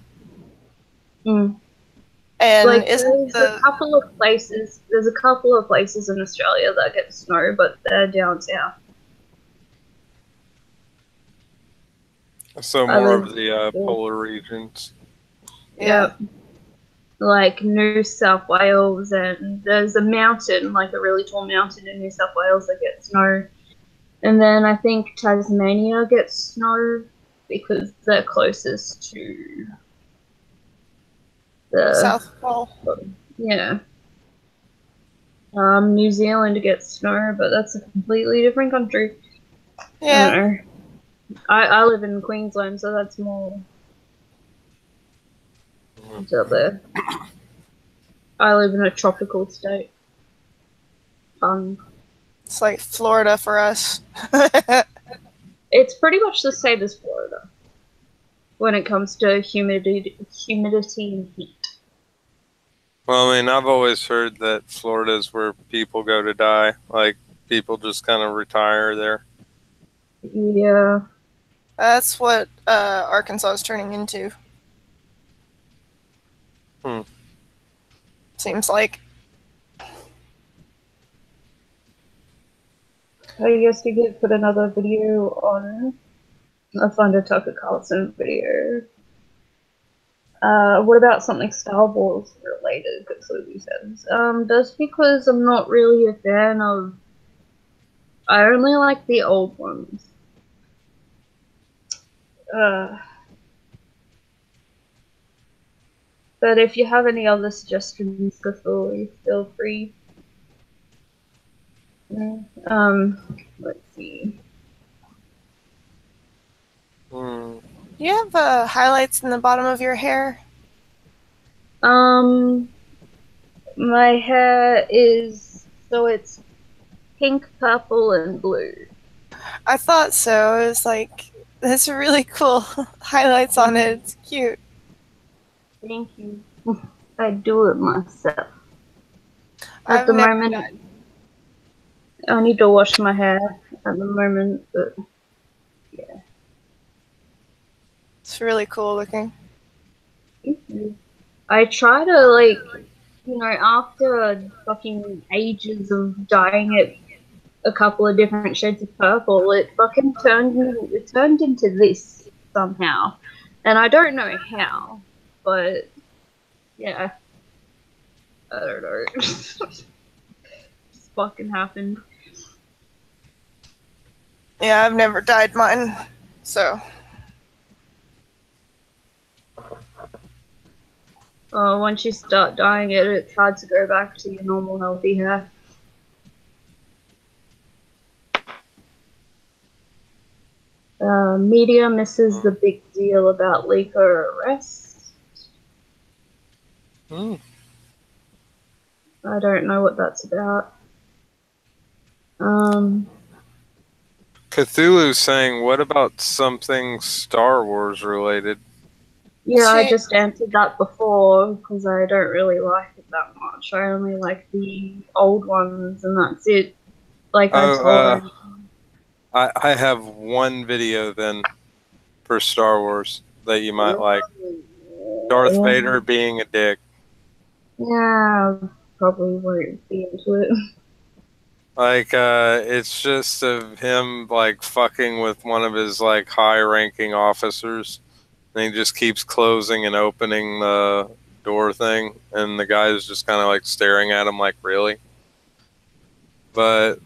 And Like, isn't there's a couple of places. There's a couple of places in Australia that get snow, but they're down south. So more of the polar regions. Yeah. like New South Wales, and there's a mountain, like a really tall mountain in New South Wales that gets snow. And then I think Tasmania gets snow because they're closest to the South Pole. yeah. New Zealand gets snow, but that's a completely different country. Yeah. I don't know. I live in Queensland, so that's more it's up there. I live in a tropical state. Fun. It's like Florida for us. It's pretty much the same as Florida when it comes to humidity and heat. Well, I mean, I've always heard that Florida is where people go to die. Like, people just kind of retire there. Yeah. That's what Arkansas is turning into. Seems like. I guess we could put another video on. I'll find a Tucker Carlson video. What about something Star Wars related? Because Lily says, just because I'm not really a fan of. I only like the old ones. But if you have any other suggestions, feel free. Let's see. Do you have highlights in the bottom of your hair? My hair is so it's pink, purple, and blue. I thought so. It was like there's really cool highlights on it. It's cute. Thank you. I do it myself. At I've the never moment, done. I need to wash my hair at the moment, but yeah. It's really cool looking. I try to, like, after fucking ages of dyeing it a couple of different shades of purple, it fucking turned into this somehow. And I don't know how, but yeah. I don't know. Just fucking happened. Yeah, I've never dyed mine, so. Once you start dyeing it, it's hard to go back to your normal healthy hair. Media misses the big deal about leaker arrest. I don't know what that's about. Cthulhu saying, what about something Star Wars related? Yeah, I just answered that before because I don't really like it that much. I only like the old ones, and that's it. Like I told her. I have one video then for Star Wars that you might like. Darth Vader being a dick. Yeah, probably won't be into it. Like, it's just of him, like, fucking with one of his, like, high-ranking officers. And he just keeps closing and opening the door thing. And the guy's just kind of, like, staring at him like, really? But,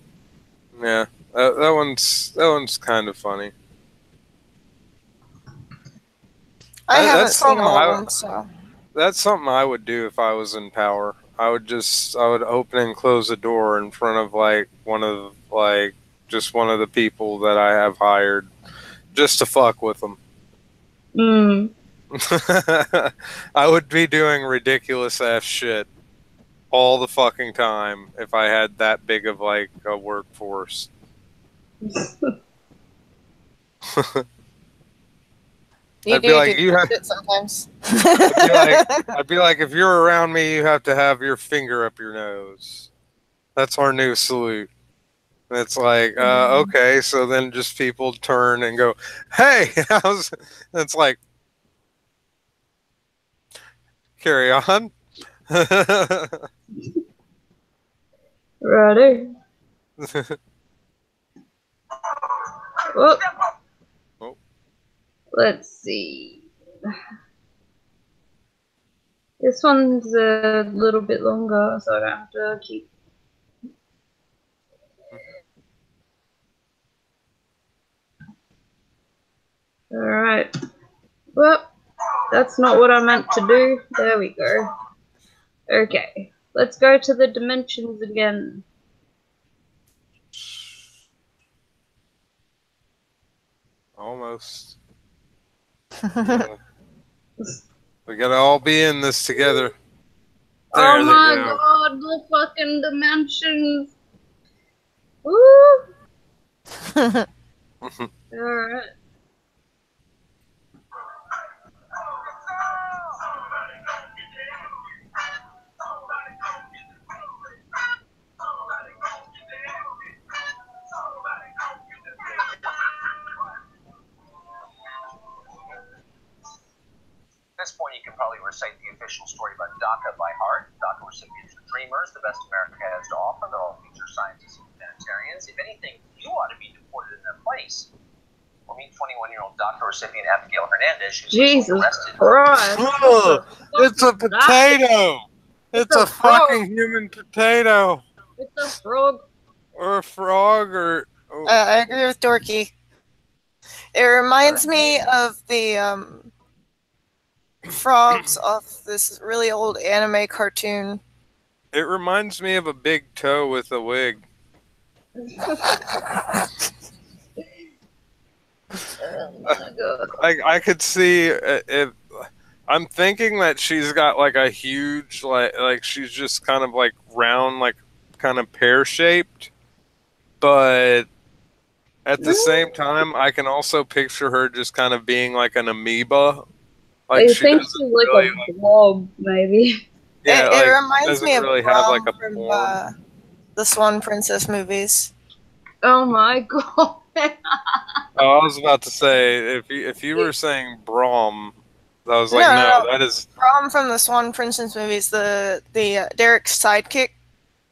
yeah, that one's kind of funny. I haven't seen all of them, so. That's something I would do if I was in power. I would open and close a door in front of one of the people that I have hired just to fuck with them. I would be doing ridiculous ass shit all the fucking time if I had that big of like a workforce. I'd be like, you have it sometimes. I'd be like, if you're around me, you have to have your finger up your nose. That's our new salute. And it's like, okay, so then just people turn and go, hey, it's like, carry on. Righto. Oh. Let's see. This one's a little bit longer, so I don't have to keep. Alright. Well, that's not what I meant to do. There we go. Okay. Let's go to the dimensions again. Almost. We gotta all be in this together. There Oh my god, the fucking dimensions! Woo! Alright. At this point, you can probably recite the official story about DACA by heart. DACA recipients are dreamers, the best America has to offer. They're all future scientists and humanitarians. If anything, you ought to be deported in their place. We'll meet 21-year-old DACA recipient Abigail Hernandez, who's Jesus arrested. Christ! It's a potato! It's a fucking human potato! It's a frog. Or a frog, or... Oh. I agree with Dorky. It reminds me of the frogs off this really old anime cartoon. It reminds me of a big toe with a wig. I could see if I'm thinking that she's got like a huge like she's just kind of like round, like kind of pear shaped, but at the same time I can also picture her just kind of being like an amoeba. Like I think she's like really, a blob, maybe. Yeah, it reminds me of really have like a from the Swan Princess movies. Oh my god! Oh, I was about to say if you were saying Braum, I was like, no, that is Braum from the Swan Princess movies. The Derek's sidekick.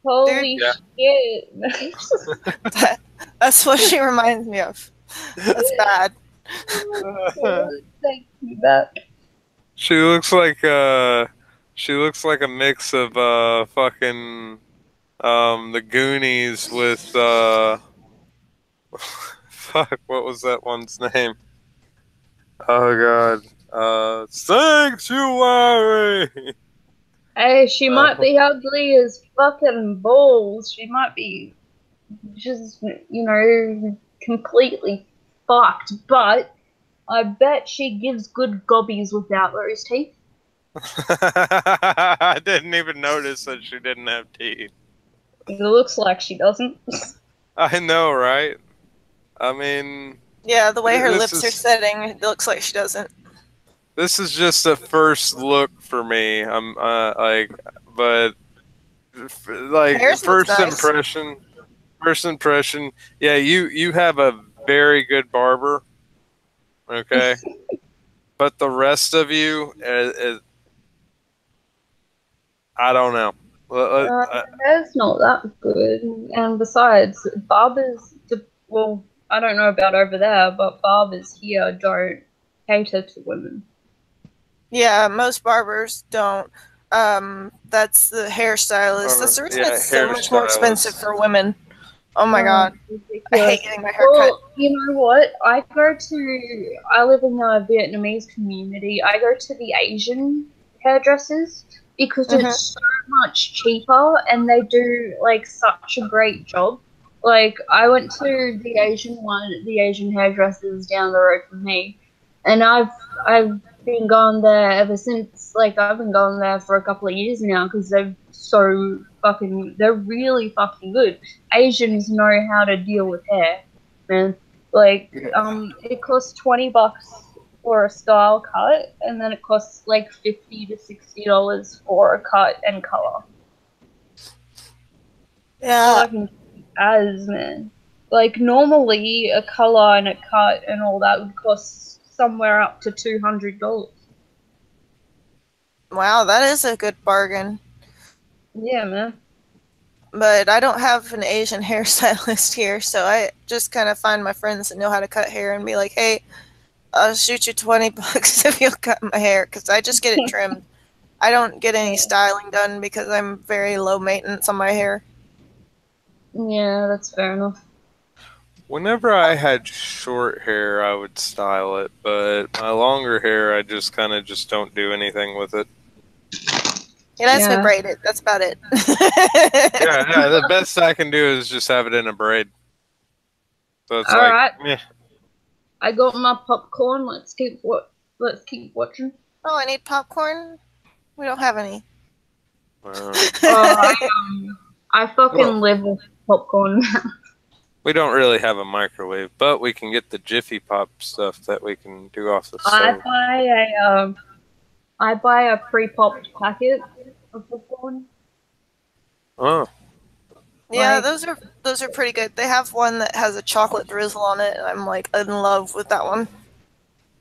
Holy shit! That's what she reminds me of. That's bad. Thank you, back. She looks like a mix of fucking the Goonies with fuck, what was that one's name? Oh god. Sanctuary. Hey, she might be ugly as fucking balls. She might be just, you know, completely fucked, but I bet she gives good gobbies without those teeth. I didn't even notice that she didn't have teeth. It looks like she doesn't. I know, right? I mean... Yeah, the way her lips are setting, it looks like she doesn't. This is just a first look for me. I'm but first impression. First impression. Yeah, you have a very good barber. Okay, but the rest of you, I don't know. Hair's not that good, and besides, barbers. Well, I don't know about over there, but barbers here don't cater to women. Yeah, most barbers don't. That's the hairstylist. That's the reason it's so much more expensive for women. Oh my god. I hate getting my hair cut. Well, you know what? I live in the Vietnamese community. I go to the Asian hairdressers because it's so much cheaper and they do like such a great job. Like, I went to the Asian hairdressers down the road from me, and I've been going there ever since. Like, I've been going there for a couple of years now because they're really fucking good. Asians know how to deal with hair, man. Like, it costs $20 for a style cut, and then it costs like $50 to $60 for a cut and color. Yeah. Man. Like, normally a color and a cut and all that would cost somewhere up to $200. Wow, that is a good bargain. Yeah, man. But I don't have an Asian hairstylist here, so I just kind of find my friends that know how to cut hair and be like, hey, I'll shoot you $20 if you'll cut my hair, because I just get it trimmed. I don't get any styling done because I'm very low maintenance on my hair. Yeah, that's fair enough. Whenever I had short hair, I would style it, but my longer hair, I just kind of just don't do anything with it. He lets me Yeah. braid it. That's about it. Yeah, the best I can do is just have it in a braid. So it's All like, right. meh. I got my popcorn. Let's keep watching. Oh, I need popcorn? We don't have any. I fucking live with popcorn. We don't really have a microwave, but we can get the Jiffy Pop stuff that we can do off the stove. I buy a pre-popped packet of popcorn. Oh, Yeah, Like- those are pretty good. They have one that has a chocolate drizzle on it, and I'm like in love with that one.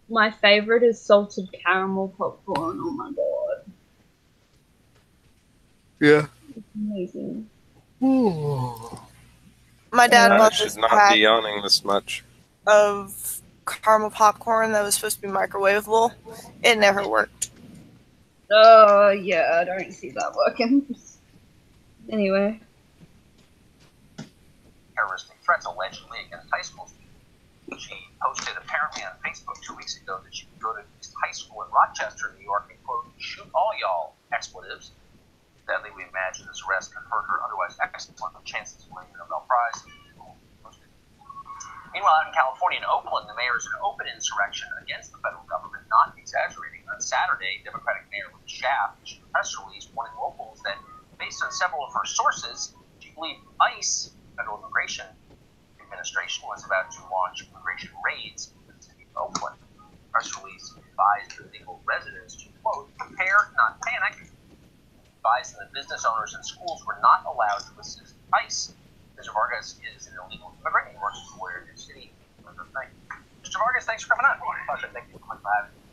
My favorite is salted caramel popcorn. Oh my god, yeah. it's amazing. My dad I bought should this not pack be yawning this much. of caramel popcorn that was supposed to be microwavable. It never worked. Oh yeah, I don't see that working. Anyway. Terroristic threats allegedly against high school students. She posted apparently on Facebook 2 weeks ago that she would go to East High School in Rochester, New York, and quote, shoot all y'all expletives. Sadly, we imagine this arrest could hurt her otherwise excellent chances of winning the Nobel Prize. Meanwhile, out in California and Oakland, the mayor is an open insurrection against the federal government, not exaggerating. On Saturday, Democratic Mayor Lynn Schaaf issued a press release warning locals that, based on several of her sources, she believed ICE, Federal Immigration Administration, was about to launch immigration raids in the city of Oakland. The press release advised the legal residents to, quote, prepare, not panic. Advised that the business owners and schools were not allowed to assist ICE. Mr. Vargas is an illegal immigrant. He works as a lawyer in New City. Mr. Vargas, thanks for coming on. Pleasure. Thank you so much for having me.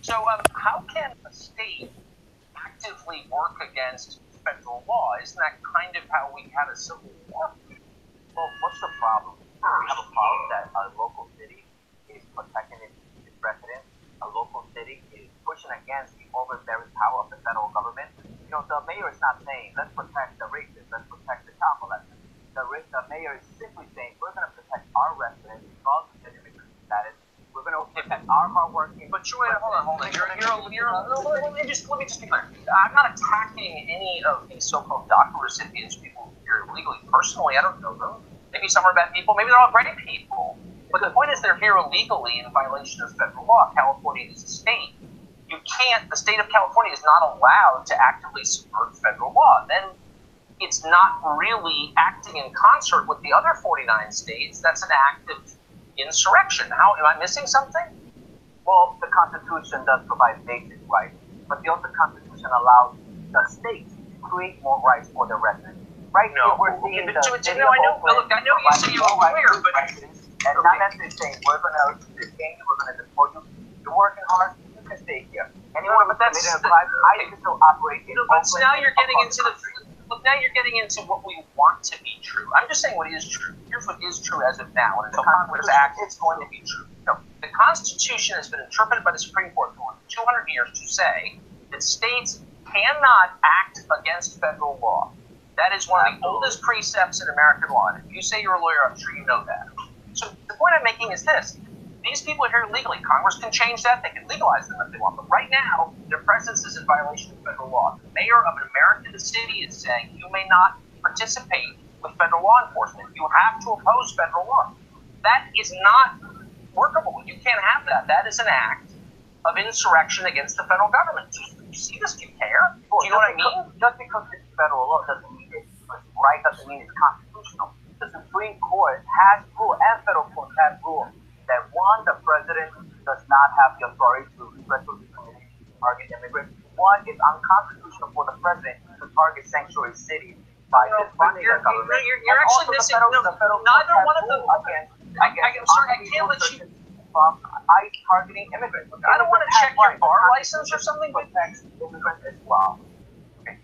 So, how can a state actively work against federal law? Isn't that kind of how we had a civil war? Well, what's the problem? We have a problem that a local city is protecting its residents. A local city is pushing against the overbearing power of the federal government. You know, the mayor is not saying, let's protect the racist, let's protect the child molesters. The mayor is simply saying, we're going to protect our residents, regardless of their immigrant status. We're going to protect our hardworking. But Joanna, hold on. Let me just be clear. I'm not attacking any of these so-called DACA recipients, people here illegally. Personally, I don't know them. Maybe some are bad people. Maybe they're all great people. But the point is, they're here illegally in violation of federal law. California is a state. The state of California is not allowed to actively subvert federal law. Then it's not really acting in concert with the other 49 states. That's an act of insurrection. How am I missing something? Well, the Constitution does provide basic rights, but the other Constitution allows the states to create more rights for their residents. Right now, we're seeing I know you say you're a lawyer, but and not necessarily saying we're going to detain you, we're going to deport you. You're working hard, you can stay here. Anyone but that's a crime, I can still operate in Oakland. But now you're getting into what we want to be true. I'm just saying what is true. Here's what is true as of now, and until Congress acts, it's going to be true. No, the Constitution has been interpreted by the Supreme Court for more than 200 years to say that states cannot act against federal law. That is one of the oldest precepts in American law. And if you say you're a lawyer, I'm sure you know that. So the point I'm making is this. These people are here illegally. Congress can change that. They can legalize them if they want. But right now, their presence is in violation of federal law. The mayor of an American city is saying you may not participate with federal law enforcement. You have to oppose federal law. That is not workable. You can't have that. That is an act of insurrection against the federal government. Do you see this? Do you care? Do you know what I mean? Just because it's federal law doesn't mean it's right, doesn't mean it's constitutional. The Supreme Court has ruled, and federal courts have ruled, that one, the president does not have the authority to repressive discrimination target immigrants. One, it's unconstitutional for the president to target sanctuary cities by defunding the government. You're actually missing. Neither one of them. I'm sorry, I can't let you. From ICE targeting immigrants. I don't want to check your bar license or something, but protects immigrants as well. Okay.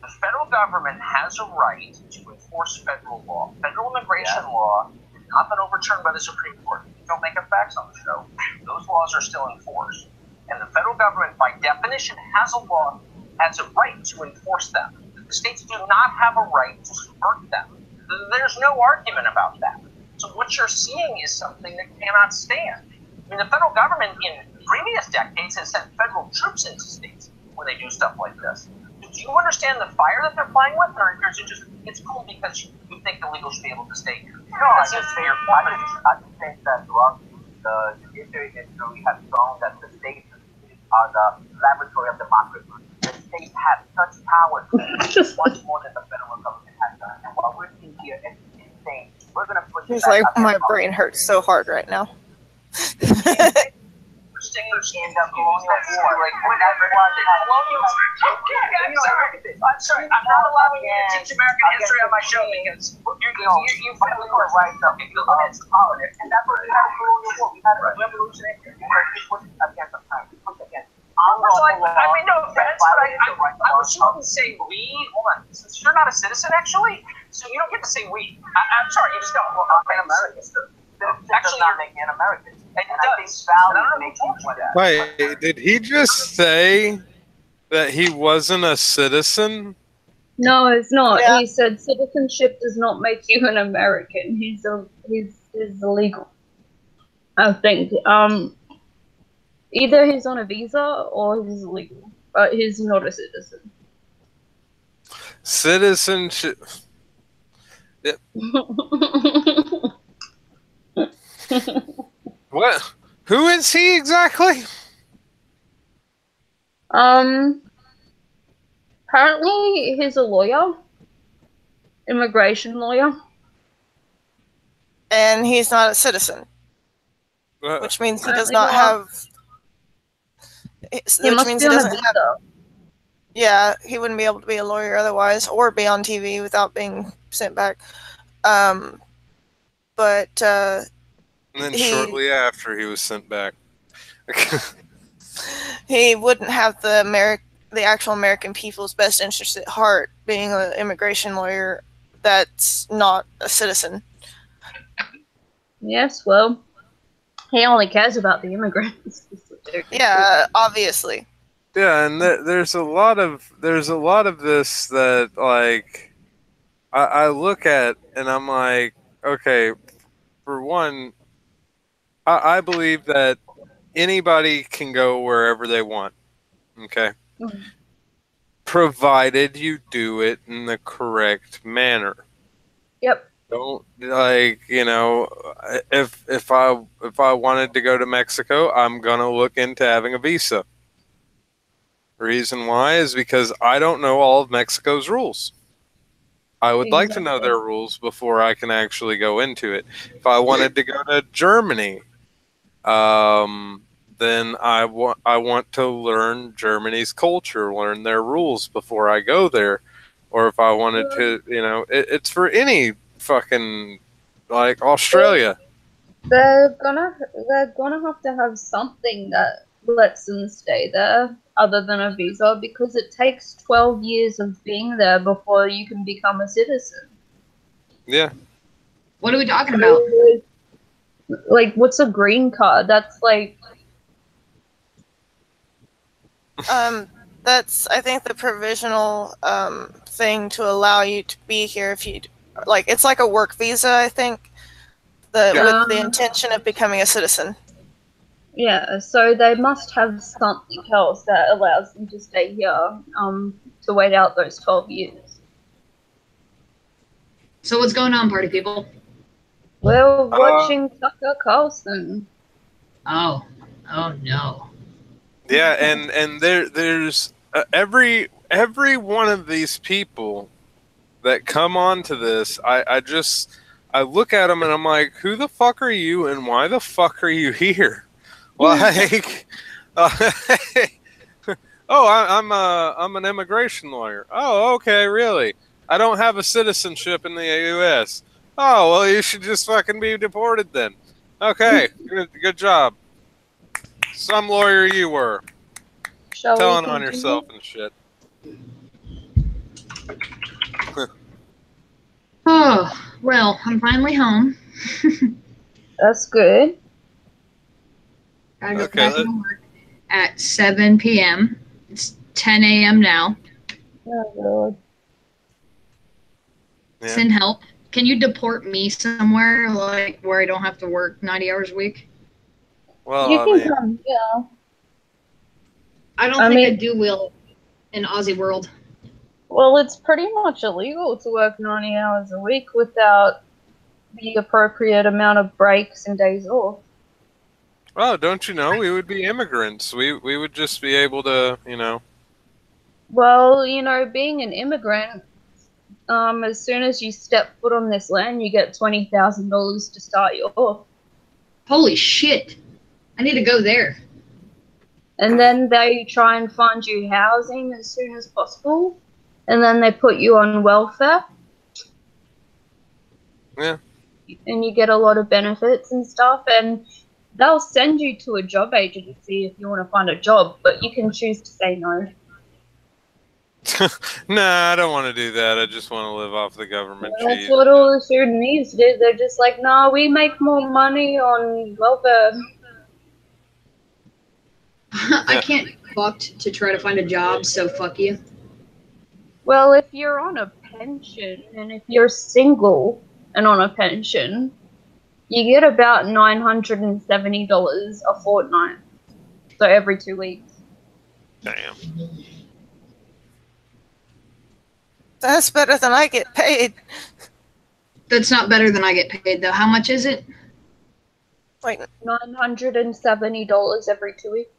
The federal government has a right to enforce federal law. Federal immigration law has not been overturned by the Supreme Court. You don't make up facts on the show. Those laws are still enforced. And the federal government, by definition, has a law, has a right to enforce them. The states do not have a right to subvert them. There's no argument about that. So what you're seeing is something that cannot stand. I mean, the federal government in previous decades has sent federal troops into states when they do stuff like this. Do you understand the fire that they're playing with, or is it just, it's cool because you think the illegals should be able to stay here? No, I just think that throughout the judiciary history has shown that the states are the laboratory of democracy. The states have such power, much more than the federal government has done. And while we're sitting here, it's insane. We're going to push it. He's like, my brain hurts so hard right now. In the colonial war, like whenever colonial. I'm sorry. I'm not allowing you to teach American history on my show because you finally were right. Okay, good. And that's what we had a colonial war. We had a revolutionary war against the time. I mean, no offense, but I wish you wouldn't say we. Hold on, since you're not a citizen, actually, so you don't get to say we. I'm sorry, you just don't. Well, I'm an American. Actually, you're making an American. Wait, did he just say that he wasn't a citizen? No, it's not. Yeah. He said citizenship does not make you an American. He's illegal. I think. Either he's on a visa or he's illegal, but he's not a citizen. Citizenship. Yep. What? Who is he exactly? Apparently he's a lawyer, immigration lawyer, And he's not a citizen, which means he does not have. He must be on a visa. Yeah, he wouldn't be able to be a lawyer otherwise, or be on TV without being sent back. But And then shortly after, he was sent back. he wouldn't have the actual American people's best interest at heart, being an immigration lawyer that's not a citizen. Yes, well, he only cares about the immigrants. Yeah, obviously. Yeah, and there's a lot of this that, like, I look at and I'm like, okay, for one, I believe that anybody can go wherever they want, okay? Mm-hmm. Provided you do it in the correct manner. Yep. Don't, like, you know, if I wanted to go to Mexico, I'm gonna look into having a visa. Reason why is because I don't know all of Mexico's rules. I would like to know their rules before I can actually go into it. If I wanted to go to Germany, then I want to learn Germany's culture, learn their rules before I go there. Or if I wanted to, you know, it's for any fucking, like, Australia. They're gonna have to have something that lets them stay there other than a visa, because it takes 12 years of being there before you can become a citizen. Yeah. What are we talking about? Like, what's a green card? That's like... That's, I think, the provisional thing to allow you to be here if you, like, it's like a work visa, I think, with the intention of becoming a citizen. Yeah, so they must have something else that allows them to stay here, to wait out those 12 years. So what's going on, party people? We're watching Tucker Carlson. Oh no. Yeah, and there's every one of these people that come onto this, I look at them and I'm like, who the fuck are you and why the fuck are you here? Like, I'm an immigration lawyer. Oh, okay, really? I don't have a citizenship in the U.S. Oh, well, you should just fucking be deported then. Okay, good job. Some lawyer you were. Telling on yourself and shit. Oh, well, I'm finally home. That's good. Gotta go back to work. at 7 p.m. It's 10 a.m. now. Oh, Lord. Yeah. Send help. Can you deport me somewhere, like, where I don't have to work 90 hours a week? Well, You I can mean, come, yeah. I don't I think I mean- do will in Aussie world. Well, it's pretty much illegal to work 90 hours a week without the appropriate amount of breaks and days off. oh, don't you know? We would be immigrants. We would just be able to, you know. Well, being an immigrant, as soon as you step foot on this land, you get $20,000 to start you off. Holy shit. I need to go there. And then they try and find you housing as soon as possible. And then they put you on welfare. Yeah. And you get a lot of benefits and stuff. And they'll send you to a job agency if you want to find a job, but you can choose to say no. Nah, I don't want to do that. I just want to live off the government That's cheese. what all the Sudanese did. They're just like, no, we make more money on welfare. I can't be fucked to try to find a job, so fuck you. Well, if you're on a pension and if you're single and on a pension, you get about $970 a fortnight. So every 2 weeks. Damn. That's better than I get paid. That's not better than I get paid, though. How much is it? Like, $970 every 2 weeks.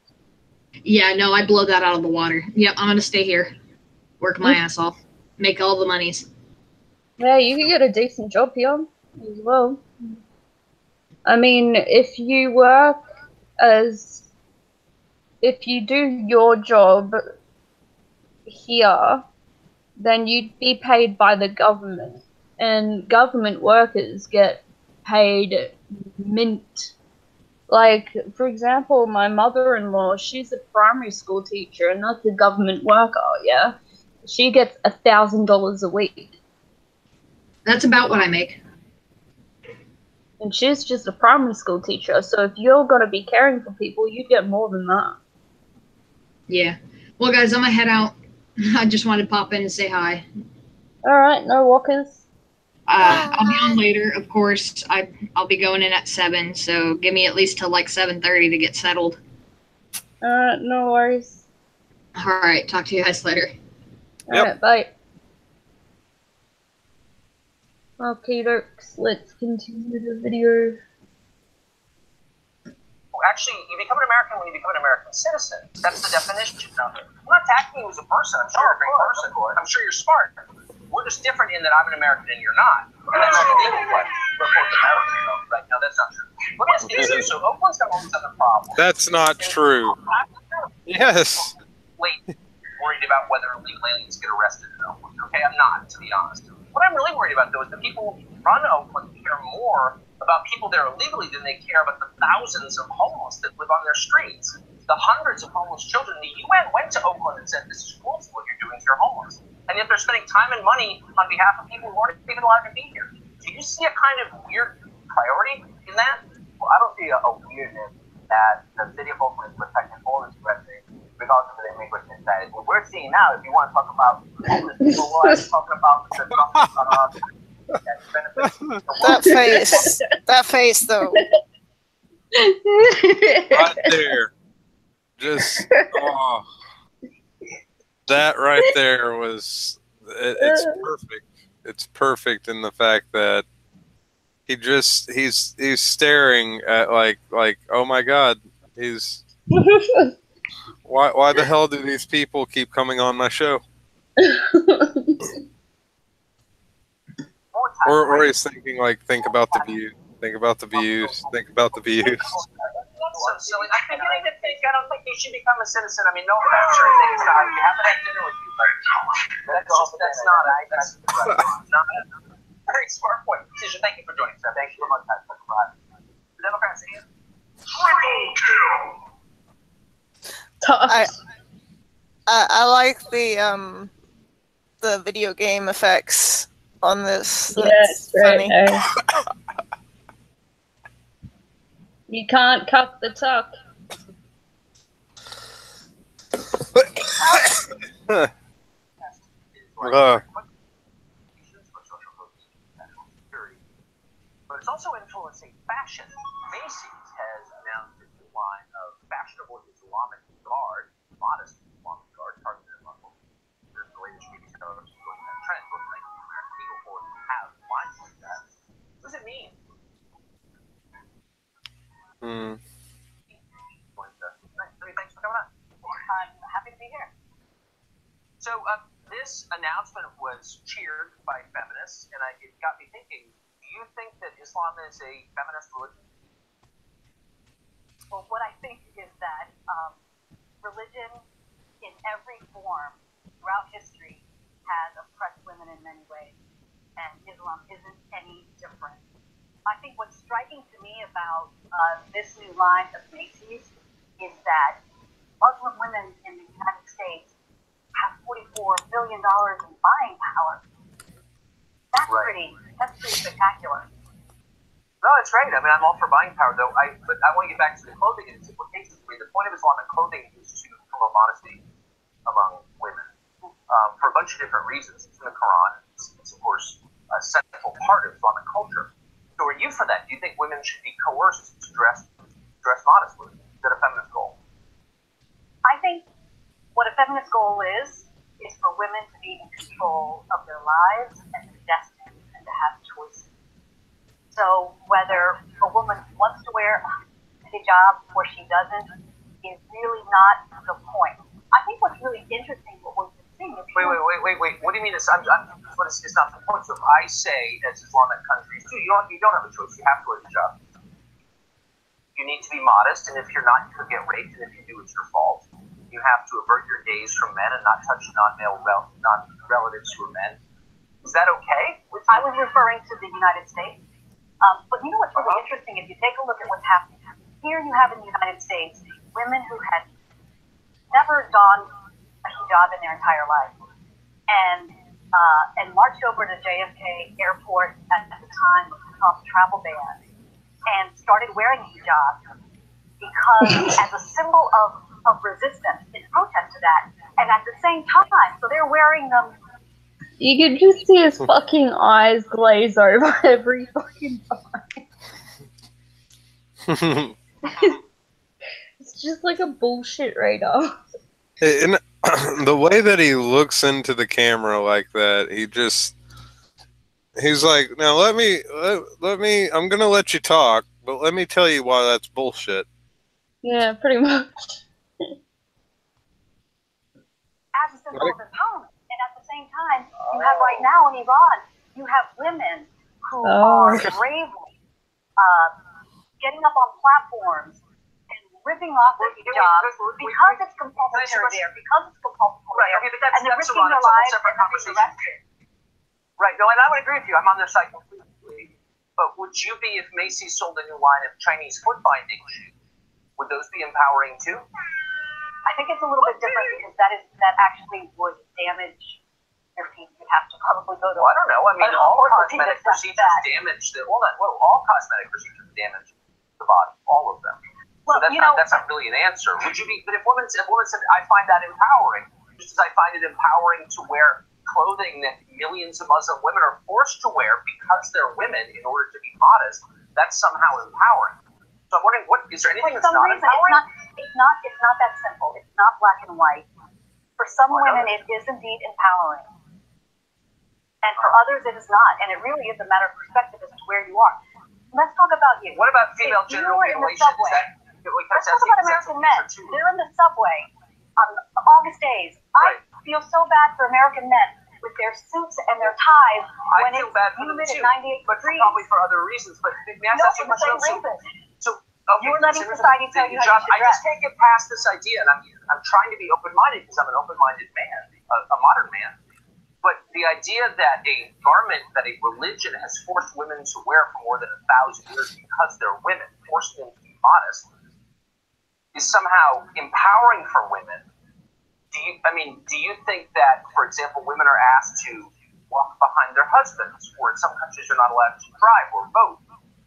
Yeah, no, I blow that out of the water. Yep, I'm gonna stay here. Work my ass off. Make all the monies. Yeah, you can get a decent job here as well. I mean, if you do your job here, then you'd be paid by the government. And government workers get paid mint. Like, for example, my mother-in-law, she's a primary school teacher and that's a government worker, yeah? She gets $1,000 a week. That's about what I make. And she's just a primary school teacher, so if you're going to be caring for people, you get more than that. Yeah. Well, guys, I'm gonna head out. I just wanted to pop in and say hi. Alright, no walkers. I'll be on later, of course. I'll be going in at 7, so give me at least till like 7:30 to get settled. Alright, no worries. All right, talk to you guys later. Alright, bye. Okay, Dirks, let's continue the video. Actually, you become an American when you become an American citizen. That's the definition of it. I'm not attacking you as a person. I'm sure you're a great person. I'm sure you're smart. We're just different in that I'm an American and you're not. And that's illegal, but we're both Americans, though. Right? No, that's not true. Let me ask you this. So Oakland's got all these other problems. That's not true. Yes. Wait, worried about whether illegal aliens get arrested in Oakland. Okay, I'm not, to be honest. What I'm really worried about, though, is the people who run Oakland care more about people there illegally than they care about the thousands of homeless that live on their streets. The hundreds of homeless children. The UN went to Oakland and said, this is cruel what you're doing if you're homeless. And yet they're spending time and money on behalf of people who aren't even allowed to be here. Do you see a kind of weird priority in that? Well, I don't see a weirdness that the city of Oakland is protecting all its residents regardless of their immigration status. What we're seeing now, if you want to talk about homeless people, we're talking about the that face though. Right there. Just, oh. That right there was, it's perfect. It's perfect in the fact that he's staring at like, oh my God, why the hell do these people keep coming on my show? Or he's thinking like, think about the views, think about the views, think about the views. So silly. I'm beginning to think I don't think you should become a citizen. I mean, no offense or anything. It's not. You haven't had dinner with you, but that's not a very smart point. Decision. Thank you for joining, sir. Thank you very much. The Democrats in. I like the video game effects on this. That's funny. Right. You can't cuck the tuck. But it's also influencing fashion. Macy's has announced a new line of fashionable Islamic garb, modest Islamic garb, targeted at Muslims. There's the latest retailers going that trend, both like the American Eagle Force have lines like that. What does it mean? Thanks for coming on. I'm happy to be here. So this announcement was cheered by feminists, and it got me thinking. Do you think that Islam is a feminist religion? Well, what I think is that religion in every form throughout history has oppressed women in many ways, and Islam isn't any different. I think what's striking to me about this new line of Macy's is that Muslim women in the United States have $44 billion in buying power. That's pretty spectacular. No, it's great. I mean, I'm all for buying power, though. But I want to get back to the clothing and its implications. I mean, the point of Islamic clothing is to promote modesty among women for a bunch of different reasons. It's in the Quran. It's of course, a central part of Islamic culture. So are you for that? Do you think women should be coerced to dress modestly? Is that a feminist goal? I think what a feminist goal is for women to be in control of their lives and their destiny and to have choices. So whether a woman wants to wear a hijab or she doesn't is really not the point. I think what's really interesting, what we've been seeing is... Wait. What do you mean it's not the point? So if I say, as Islamic countries do, you don't have a choice. You have to wear a hijab. You need to be modest, and if you're not, you could get raped, and if you do, it's your fault. You have to avert your gaze from men and not touch non-relatives who are men. Is that okay? I was referring to the United States. But you know what's really interesting? If you take a look at what's happening, here you have in the United States women who had never donned a hijab in their entire life and marched over to JFK Airport at the time of Trump's travel ban and started wearing hijab because as a symbol of resistance in protest to that, and at the same time, so they're wearing them. You could just see his fucking eyes glaze over every fucking time. It's just like a bullshit radar. And the way that he looks into the camera like that, he's like, now let me, I'm gonna let you talk, but let me tell you why that's bullshit. Yeah, pretty much. As a symbol of empowerment. And at the same time, you have right now in Iran, you have women who are bravely getting up on platforms and ripping off their hijabs because it's compulsory there, and they're risking their lives and they're being arrested. Right, no, and I would agree with you. I'm on their side completely. But would you be, if Macy's sold a new line of Chinese foot binding shoes, would those be empowering too? I think it's a little bit different because that actually would damage your feet. You'd have to probably go to. Well, I don't know. I mean, all cosmetic procedures damage all cosmetic procedures damage the body, all of them. Well, so that's not really an answer. Would you be? But if women said, I find that empowering, just as I find it empowering to wear clothing that millions of Muslim women are forced to wear because they're women in order to be modest, that's somehow empowering. So I'm wondering, is there anything that's not empowering? It's not that simple. It's not black and white. For some women, it is indeed empowering. And for others, it is not. And it really is a matter of perspective as to where you are. Let's talk about you. What about female genital mutilation? Let's talk about American men. They're in the subway on August days. I feel so bad for American men with their suits and their ties when it's humid at 98 but degrees. Probably for other reasons. But may I ask you a question? You're letting society tell you how you should dress. I just can't get past this idea, and I'm trying to be open-minded because I'm an open-minded man, a modern man. But the idea that a garment that a religion has forced women to wear for more than 1,000 years because they're women, forcing them to be modest, is somehow empowering for women. Do you think that, for example, women are asked to walk behind their husbands, or in some countries you're not allowed to drive or vote?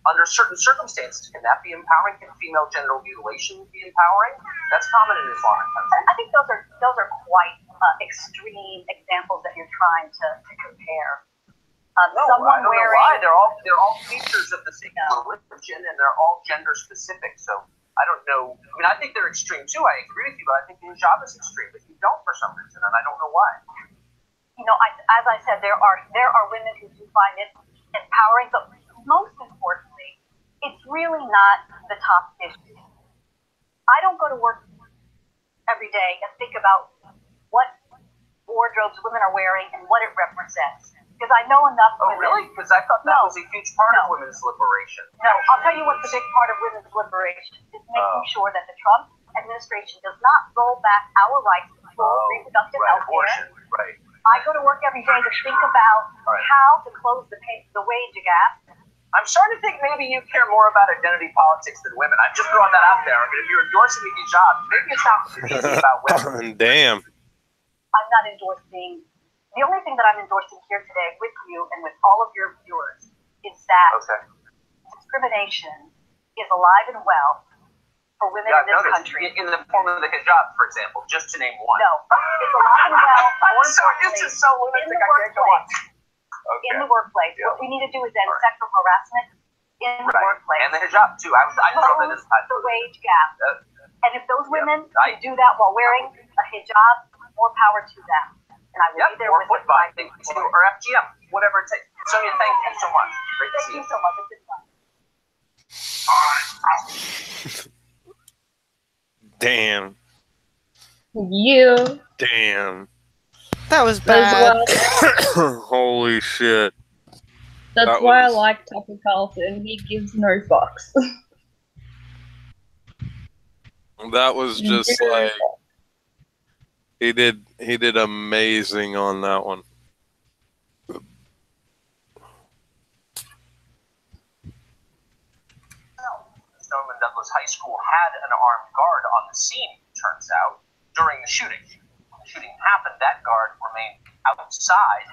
under certain circumstances, can that be empowering? Can female genital mutilation be empowering? That's common in Islamic countries. I think those are quite extreme examples that you're trying to compare. No, I don't know why. They're all features of the same religion, and they're all gender specific. So I don't know. I mean, I think they're extreme too. I agree with you, but I think the hijab is extreme. But you don't for some reason, and I don't know why. You know, as I said, there are women who do find it empowering, but most importantly, it's really not the top issue. I don't go to work every day and think about what wardrobes women are wearing and what it represents. Because I know enough women. Oh, really? Because I thought that was a huge part of women's liberation. No, I'll tell you what's a big part of women's liberation is making sure that the Trump administration does not roll back our rights to full reproductive health care. Right. I go to work every day to think about how to close the wage gap. I'm starting to think maybe you care more about identity politics than women. I'm just throwing that out there. I mean, if you're endorsing the hijab, maybe it's not easy about women. Damn. I'm not endorsing. The only thing that I'm endorsing here today with you and with all of your viewers is that discrimination is alive and well for women in this country. In the form of the hijab, for example, just to name one. No, it's alive and well. This is so lunatic. I can't go on. In the workplace, what we need to do is end sexual harassment in the workplace. And the hijab too. I throw that as the wage gap. And if those women do that while wearing a hijab, more power to them. And I will be there with them. Or FGM, whatever it takes. Sonia, thank you so much. Great to see you. Thank you so much. It's been fun. Damn. You. Damn. That was bad. Holy shit. That's why I like Tucker Carlson. He gives no fucks. That was just like he did amazing on that one. Norman Douglas High School had an armed guard on the scene, turns out, during the shooting. When the shooting happened, that guard remained outside,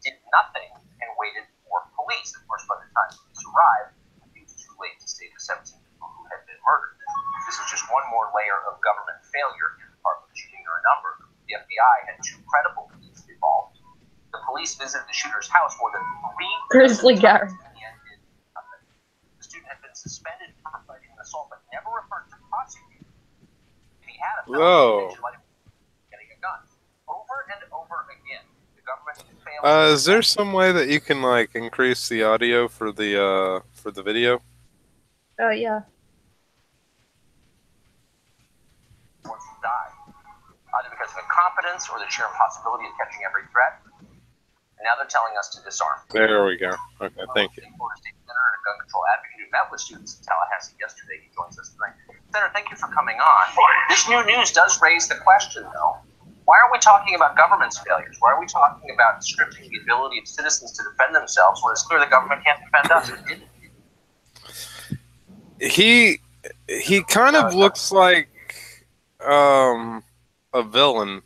did nothing, and waited for police. Of course, by the time police arrived, it was too late to save the 17 people who had been murdered. This is just one more layer of government failure in part of the shooting. There are a number. The FBI had 2 credible police involved. The police visited the shooter's house more than 3 Grizzly Garrett. The student had been suspended for fighting an assault, but never referred to prosecute. If he had a felony conviction, might have been getting a gun. Over and over again, the government failed. Is there some way that you can like increase the audio for the video? Oh yeah. Once you die, either because of incompetence or the sheer impossibility of catching every threat. And now they're telling us to disarm. There we go. Okay, thank you. Senator and a gun control advocate who met with students in Tallahassee yesterday. He joins us tonight. Senator, thank you for coming on. This new news does raise the question, though. Why are we talking about government's failures? Why are we talking about stripping the ability of citizens to defend themselves when it's clear the government can't defend us? He kind of looks like a villain.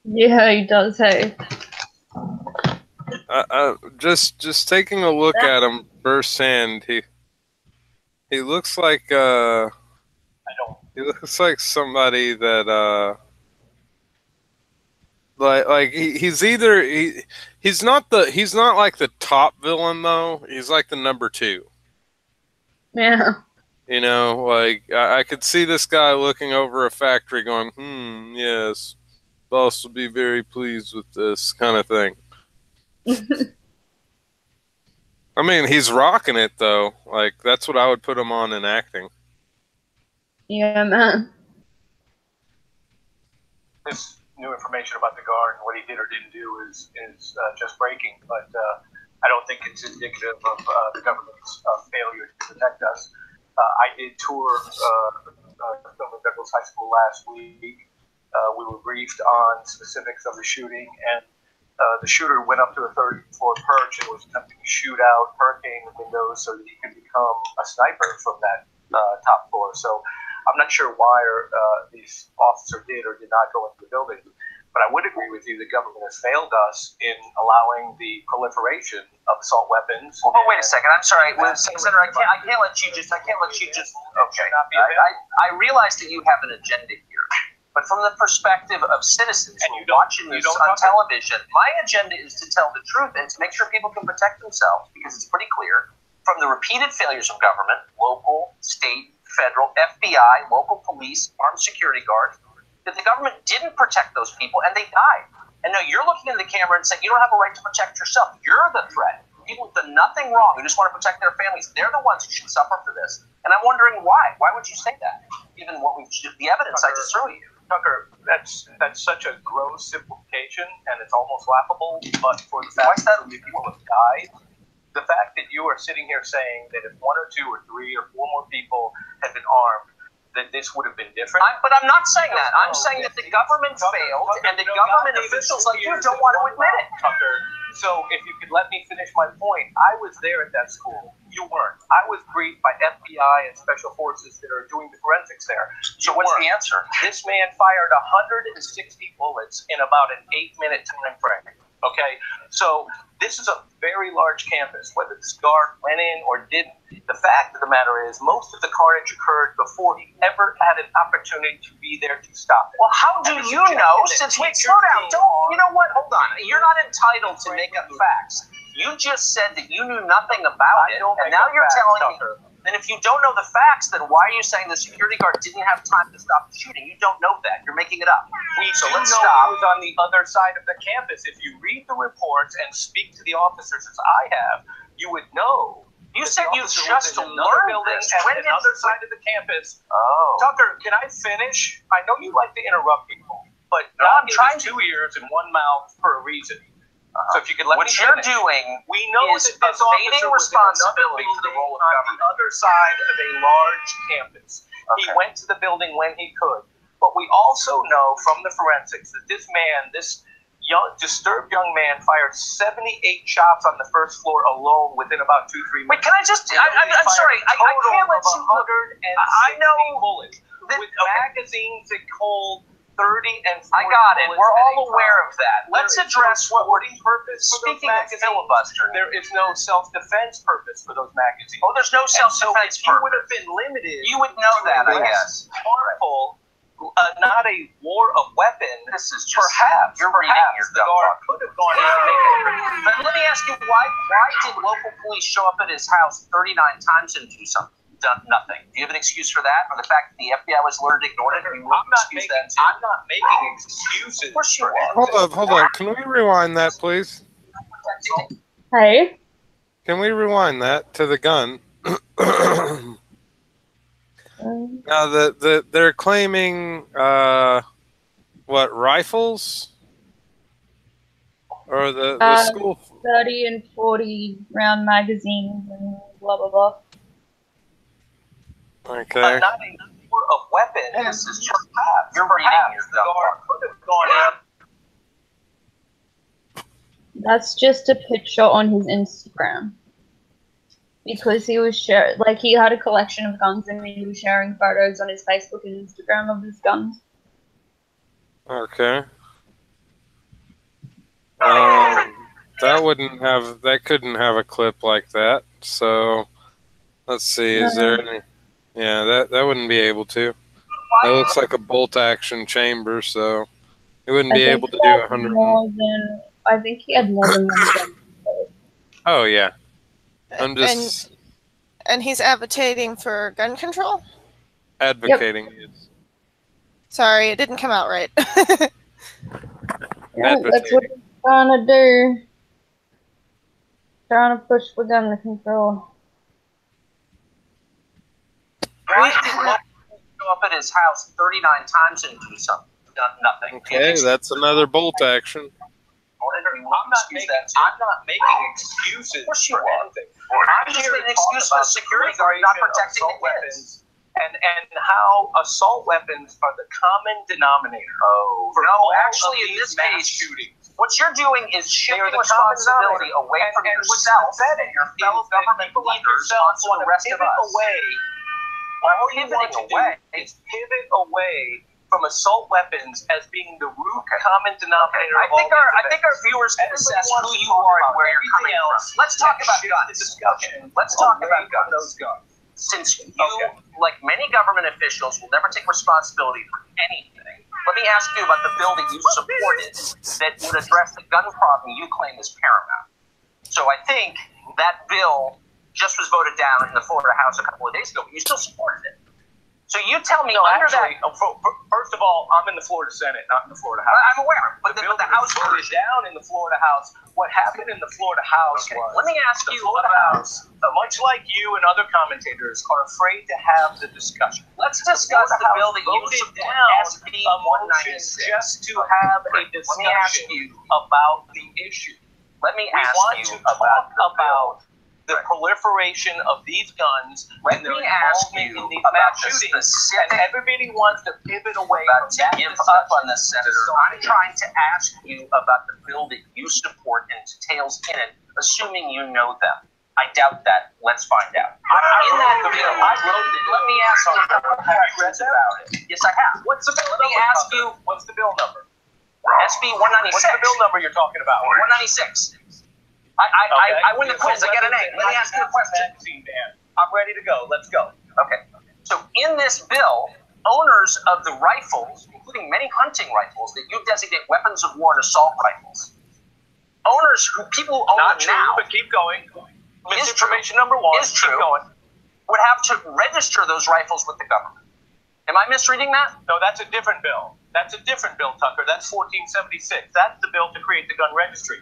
Yeah, he does. Hey. Just taking a look at him firsthand, he looks like he looks like somebody that he's not like the top villain though. He's like the number 2. Yeah. You know, like I could see this guy looking over a factory going, yes, boss will be very pleased with this kind of thing. I mean, he's rocking it though. Like that's what I would put him on in acting. Yeah, man. This new information about the guard and what he did or didn't do is just breaking, but I don't think it's indicative of the government's failure to protect us. I did tour Norman Douglas High School last week. We were briefed on specifics of the shooting, and the shooter went up to a 3rd floor perch and was attempting to shoot out hurricane windows so that he could become a sniper from that top floor. So I'm not sure why these officer did or did not go into the building. But I would agree with you, the government has failed us in allowing the proliferation of assault weapons. Well, but wait a second. I'm sorry, Senator. I can't let you just. Okay. I realize that you have an agenda here, but from the perspective of citizens watching this on television, my agenda is to tell the truth and to make sure people can protect themselves, because it's pretty clear from the repeated failures of government, local, state, federal, FBI, local police, armed security guards, that the government didn't protect those people and they died. And now you're looking at the camera and saying you don't have a right to protect yourself. You're the threat. People who've done nothing wrong, who just want to protect their families, they're the ones who should suffer for this. And I'm wondering why. Why would you say that? Given the evidence I just threw you. Tucker, that's such a gross simplification, and it's almost laughable. But for the fact that people have died, the fact that you are sitting here saying that if 1 or 2 or 3 or 4 more people had been armed, that this would have been different. But I'm not saying that. I'm saying that the government failed, and the government officials like you don't want to admit it. Tucker, so if you could let me finish my point, I was there at that school. You weren't. I was briefed by FBI and special forces that are doing the forensics there. So what's the answer? This man fired 160 bullets in about an 8-minute time frame. Okay, so this is a very large campus. Whether this guard went in or didn't, the fact of the matter is most of the carnage occurred before he ever had an opportunity to be there to stop it. Well, how do you know? Since we slow down, you know what? Hold on. You're not entitled to make up facts. You just said that you knew nothing about it, and now you're telling me. And if you don't know the facts, then why are you saying the security guard didn't have time to stop the shooting? You don't know that. You're making it up. So let's stop. He was on the other side of the campus. If you read the reports and speak to the officers, as I have, you would know. You said you just learned building this. At another side of the campus. Oh. Tucker, can I finish? I know you like to interrupt people, but I'm trying 2 ears and 1 mouth for a reason. So if you could let what me you're finish. doing We know is that this evading officer was in responsibility another for the building role of on government. the other side of a large campus. Okay. He went to the building when he could. But we also know from the forensics that this man, this disturbed young man, fired 78 shots on the first floor alone within about 2-3 minutes. Wait, can I just? I'm sorry. I can't let you. I know bullets with magazines that hold 30 and 40 I got it. bullets We're at all a aware time. of that. Let's address what we're purpose for those speaking of magazines. filibuster. There is no self-defense purpose for those magazines. Oh, there's no self-defense So if you would purpose. have been limited, You would know that, I guess. harmful, not a war of weapons. This is just Perhaps you're reading your the dumb guard talk. could have gone in and made it. But let me ask you, why did local police show up at his house 39 times and do something? Done nothing. Do you have an excuse for that, or the fact that the FBI was alerted, ignored it? I'm not making excuses. Of course you are. Hold up. Can we rewind that, please? Hey. Can we rewind that to the gun? Now, they're claiming, what, rifles? Or the school? 30 and 40 round magazines and blah, blah, blah. Okay. Not a war of weapons. This is just you're reading your The guard could have gone in. That's just a picture on his Instagram. Because he was he had a collection of guns and he was sharing photos on his Facebook and Instagram of his guns. Okay. That couldn't have a clip like that. So, let's see. Is there any? Yeah, that wouldn't be able to. That looks like a bolt action chamber, so it wouldn't be able to do 100. I think he had more than one gun. Oh yeah. I'm just and he's advocating for gun control? advocating. Yep. Sorry, it didn't come out right. Yeah, that's what he's trying to do. Trying to push for gun control. Why did he go up at his house 39 times and do something? Done nothing. Okay, that's another bolt action. I'm not making excuses for anything. I'm just making an excuse for the security guard not protecting the weapons. And how assault weapons are the common denominator. Oh, for no, all actually, of in these this mass case, shootings. What you're doing is shifting the responsibility away from and yourself and your fellow government leaders onto the rest of us. All you want to do is pivot away from assault weapons as being the root common denominator. I think our viewers can assess who you are and where you're coming from. Let's talk about guns. Let's talk about guns. Those guns. Since you, like many government officials, will never take responsibility for anything, let me ask you about the bill that you supported that would address the gun problem you claim is paramount. So I think that bill just was voted down in the Florida House a couple of days ago, but you still supported it. So you tell me first of all, I'm in the Florida Senate, not in the Florida House. I'm aware, but the House voted down in the Florida House. What happened in the Florida House was, let me ask you about, much like you and other commentators are afraid to have the discussion. Let's discuss the bill that you voted down SB a motion 196 just to have a discussion about the issue. Let me We ask want you to talk about the proliferation of these guns and their involvement in these mass shootings. And everybody wants to pivot away from that. Give up on this, Senator. I'm trying to ask you about the bill that you support and details in it, assuming you know them. I doubt that. Let's find out. In that bill, I wrote it. Let me ask you questions about it. Yes, I have. What's the bill Let me number? ask you. What's the bill number? SB 196. What's the bill number you're talking about? 196. I win the quiz. I get an A. Let me ask you a question. I'm ready to go. Let's go. Okay. So in this bill, owners of the rifles, including many hunting rifles that you designate weapons of war and assault rifles, people who own Not them true, now, but keep going. Is Misinformation true. number one. Is true. Keep going. would have to register those rifles with the government. Am I misreading that? No, that's a different bill. That's a different bill, Tucker. That's 1476. That's the bill to create the gun registry.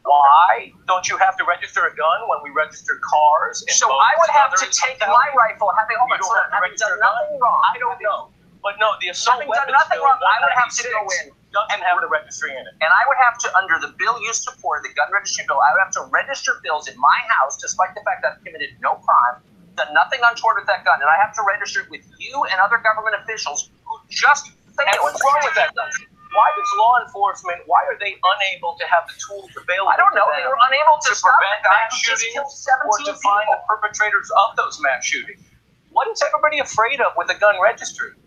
Why don't you have to register a gun when we register cars? So I would have to take my rifle, having done nothing wrong. I don't know. But no, the assault Having done weapons nothing bill wrong, I would have to go in doesn't have the registry in it. and I would have to, under the bill you support, the gun registry bill, I would have to register bills in my house, despite the fact that I've committed no crime, done nothing untoward with that gun, and I have to register it with you and other government officials who just failed. And what's wrong with that gun? Why does law enforcement, why are they unable to have the tools available? I don't know. To They them were unable to stop prevent the guy mass who just shootings killed or 17 to find people. the perpetrators of those mass shootings. What is everybody afraid of with a gun registry?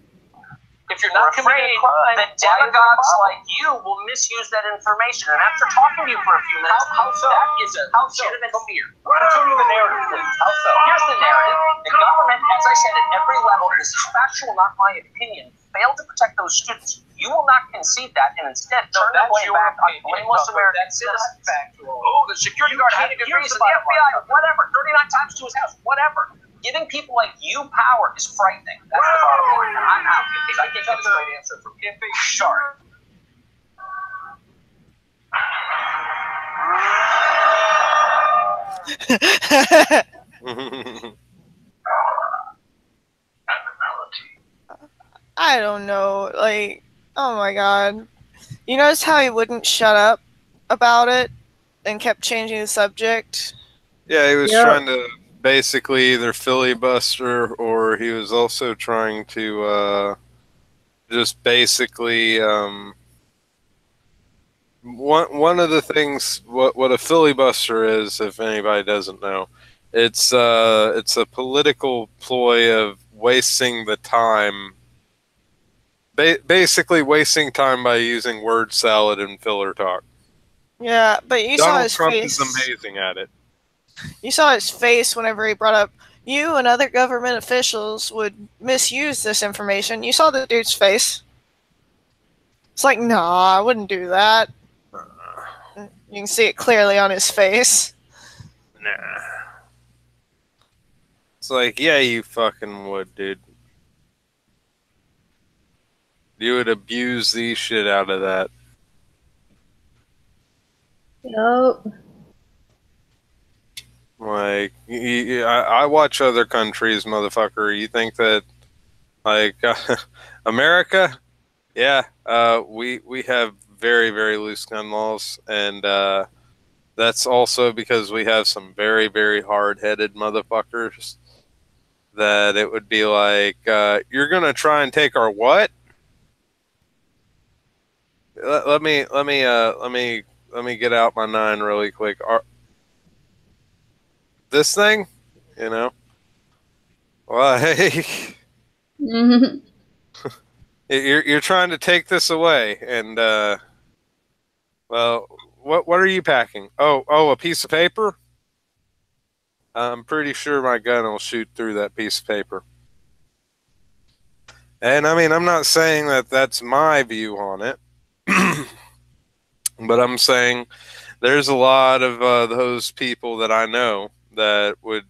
If you're not committing a crime, that demagogues like you will misuse that information. And after talking to you for a few minutes, How so? that is a legitimate fear. Continue the narrative, please. How so? Here's the narrative. The government, as I said, at every level, this is factual, not my opinion, failed to protect those students. You will not concede that and instead turn the blame back on blameless American citizens. Oh, the security guard had degrees in the FBI, whatever, 39 times to his house, whatever. Giving people like you power is frightening. That's the bottom line. And I'm out because I can't get a straight answer from you. Sorry. I don't know. Like, oh my god. You notice how he wouldn't shut up about it and kept changing the subject? Yeah, he was trying to basically either filibuster or he was also trying to just basically one of the things what a filibuster is, if anybody doesn't know, it's a political ploy of wasting the time, basically wasting time by using word salad and filler talk. Yeah, but you saw Donald his Trump face. is amazing at it. You saw his face whenever he brought up you and other government officials would misuse this information. You saw the dude's face. It's like, nah, I wouldn't do that. You can see it clearly on his face. Nah. It's like, yeah, you fucking would, dude. You would abuse the shit out of that. Yup. Like, I watch other countries, motherfucker. You think that, like, America? Yeah, we have very, very loose gun laws, and that's also because we have some very, very hard-headed motherfuckers that it would be like, you're gonna try and take our what? Let me get out my 9 really quick. This thing, you know, like, You're trying to take this away, and well, what are you packing? Oh, a piece of paper. I'm pretty sure my gun will shoot through that piece of paper. And I mean, I'm not saying that that's my view on it, but I'm saying there's a lot of those people that I know that would.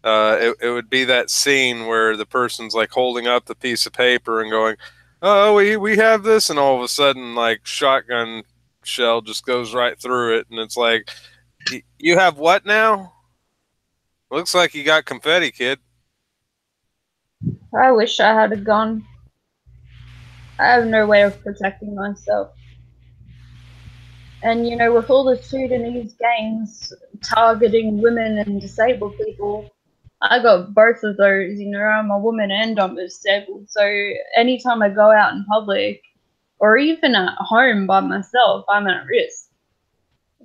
It would be that scene where the person's like holding up the piece of paper and going, "Oh, we have this," and all of a sudden, like shotgun shell just goes right through it, and it's like, "You have what now? Looks like you got confetti, kid." I wish I had a gun. I have no way of protecting myself. And you know, with all the Sudanese gangs targeting women and disabled people, I got both of those. You know, I'm a woman and I'm disabled. So anytime I go out in public or even at home by myself, I'm at risk.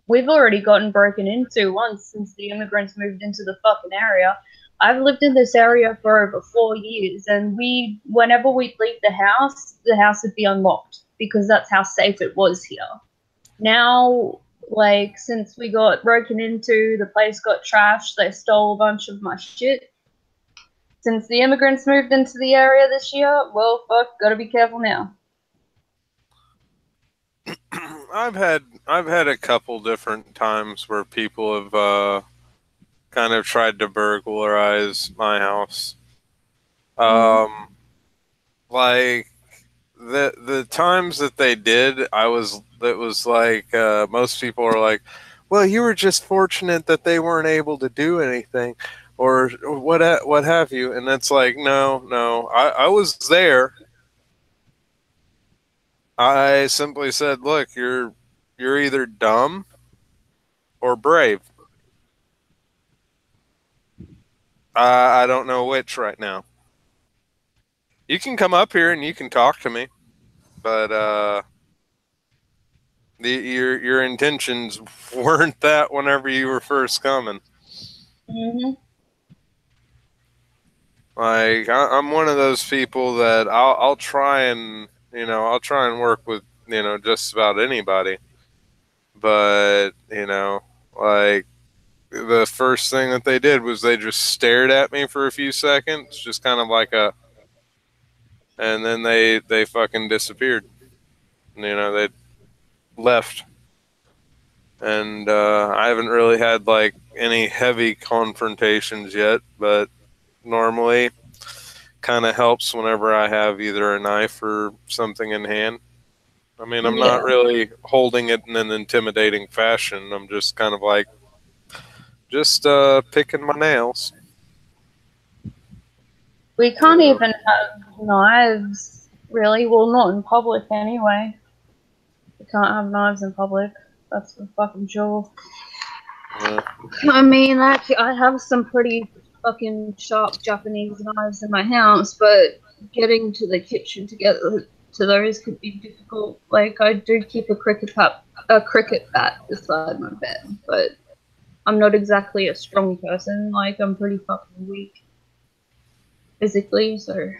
We've already gotten broken into once since the immigrants moved into the fucking area. I've lived in this area for over 4 years, and whenever we'd leave the house would be unlocked because that's how safe it was here. Now, like, since we got broken into, the place got trashed, they stole a bunch of my shit. Since the immigrants moved into the area this year, well, fuck, gotta be careful now. I've had a couple different times where people have kind of tried to burglarize my house. Like the times that they did, it was like most people are like, well, you were just fortunate that they weren't able to do anything, or what have you, and it's like, no, I was there. I simply said, look, you're either dumb or brave. I don't know which right now. You can come up here and you can talk to me, but your intentions weren't that whenever you were first coming. Like I'm one of those people that I'll try and work with just about anybody, but like the first thing that they did was they just stared at me for a few seconds, just kind of like and then they fucking disappeared. They left. And I haven't really had like any heavy confrontations yet, but normally kind of helps whenever I have either a knife or something in hand. I mean, I'm not really holding it in an intimidating fashion. I'm just kind of like picking my nails. We can't even have knives, really. Well, not in public anyway. We can't have knives in public. That's for fucking sure. I mean, actually, I have some pretty fucking sharp Japanese knives in my house, but getting to the kitchen to get to those could be difficult. Like, I do keep a cricket bat beside my bed, but I'm not exactly a strong person. Like, I'm pretty fucking weak physically, so.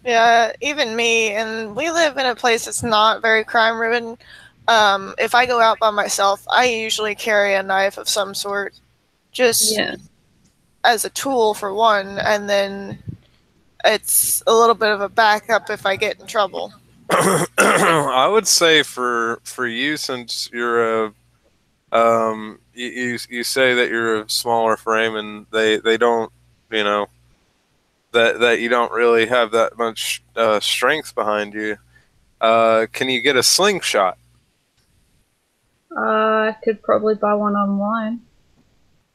Yeah, even me, and we live in a place that's not very crime-ridden. If I go out by myself, I usually carry a knife of some sort, just as a tool for one, and then it's a little bit of a backup if I get in trouble. I would say for you, since you're you say that you're a smaller frame, and they don't, that you don't really have that much strength behind you. Can you get a slingshot? I could probably buy one online.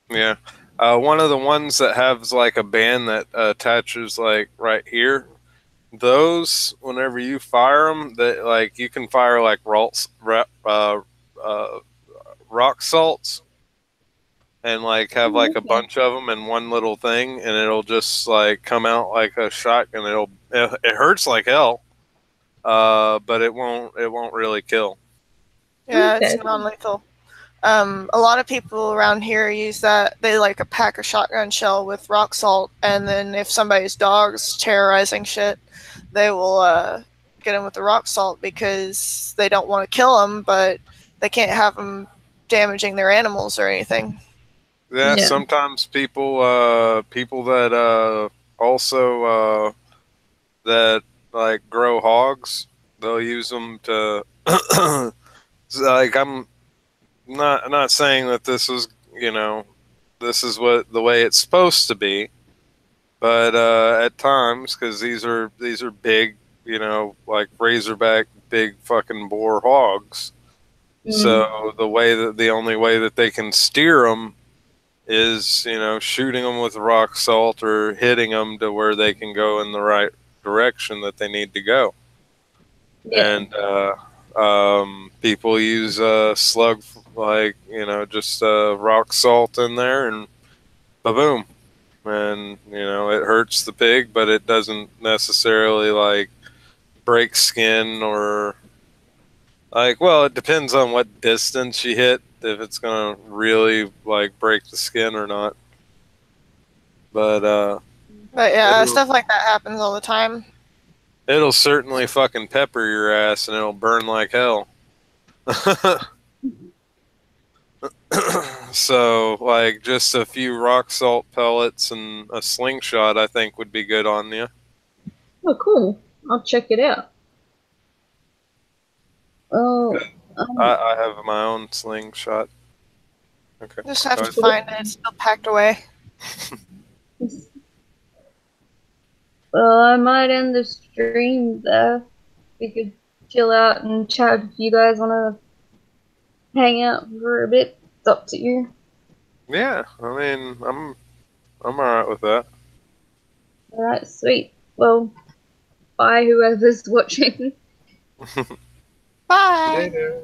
Yeah. One of the ones that has like a band that attaches like right here. Those, whenever you fire them, that like you can fire like rock salts, and like have like a bunch of them in one little thing, and it'll just like come out like a shotgun. It hurts like hell, but it won't really kill. Yeah, it's non-lethal. A lot of people around here use that. They like pack a shotgun shell with rock salt, and then if somebody's dog's terrorizing shit, they will get them with the rock salt because they don't want to kill them, but they can't have them damaging their animals or anything. Yeah, Yeah. sometimes people that also that like grow hogs, they'll use them to like I'm not saying that this is, this is what the way it's supposed to be, but at times, because these are big, like razorback big fucking boar hogs. So the only way that they can steer them is, shooting them with rock salt or hitting them to where they can go in the right direction that they need to go. Yeah. And people use slug, like, just rock salt in there, and boom. And, it hurts the pig, but it doesn't necessarily like break skin or like, well, it depends on what distance you hit, if it's gonna really like break the skin or not. But But yeah, it'll stuff like that happens all the time. it'll certainly fucking pepper your ass, and it'll burn like hell. So, like, just a few rock salt pellets and a slingshot, I think, would be good on you. Oh, cool. I'll check it out. Oh, I have my own slingshot. Okay. Just have Go to ahead. find it. It's still packed away. well, I might end the stream there. We could chill out and chat if you guys want to hang out for a bit. It's up to you. Yeah, I mean, I'm alright with that. Alright, sweet. Well, bye, whoever's watching. Bye. Later.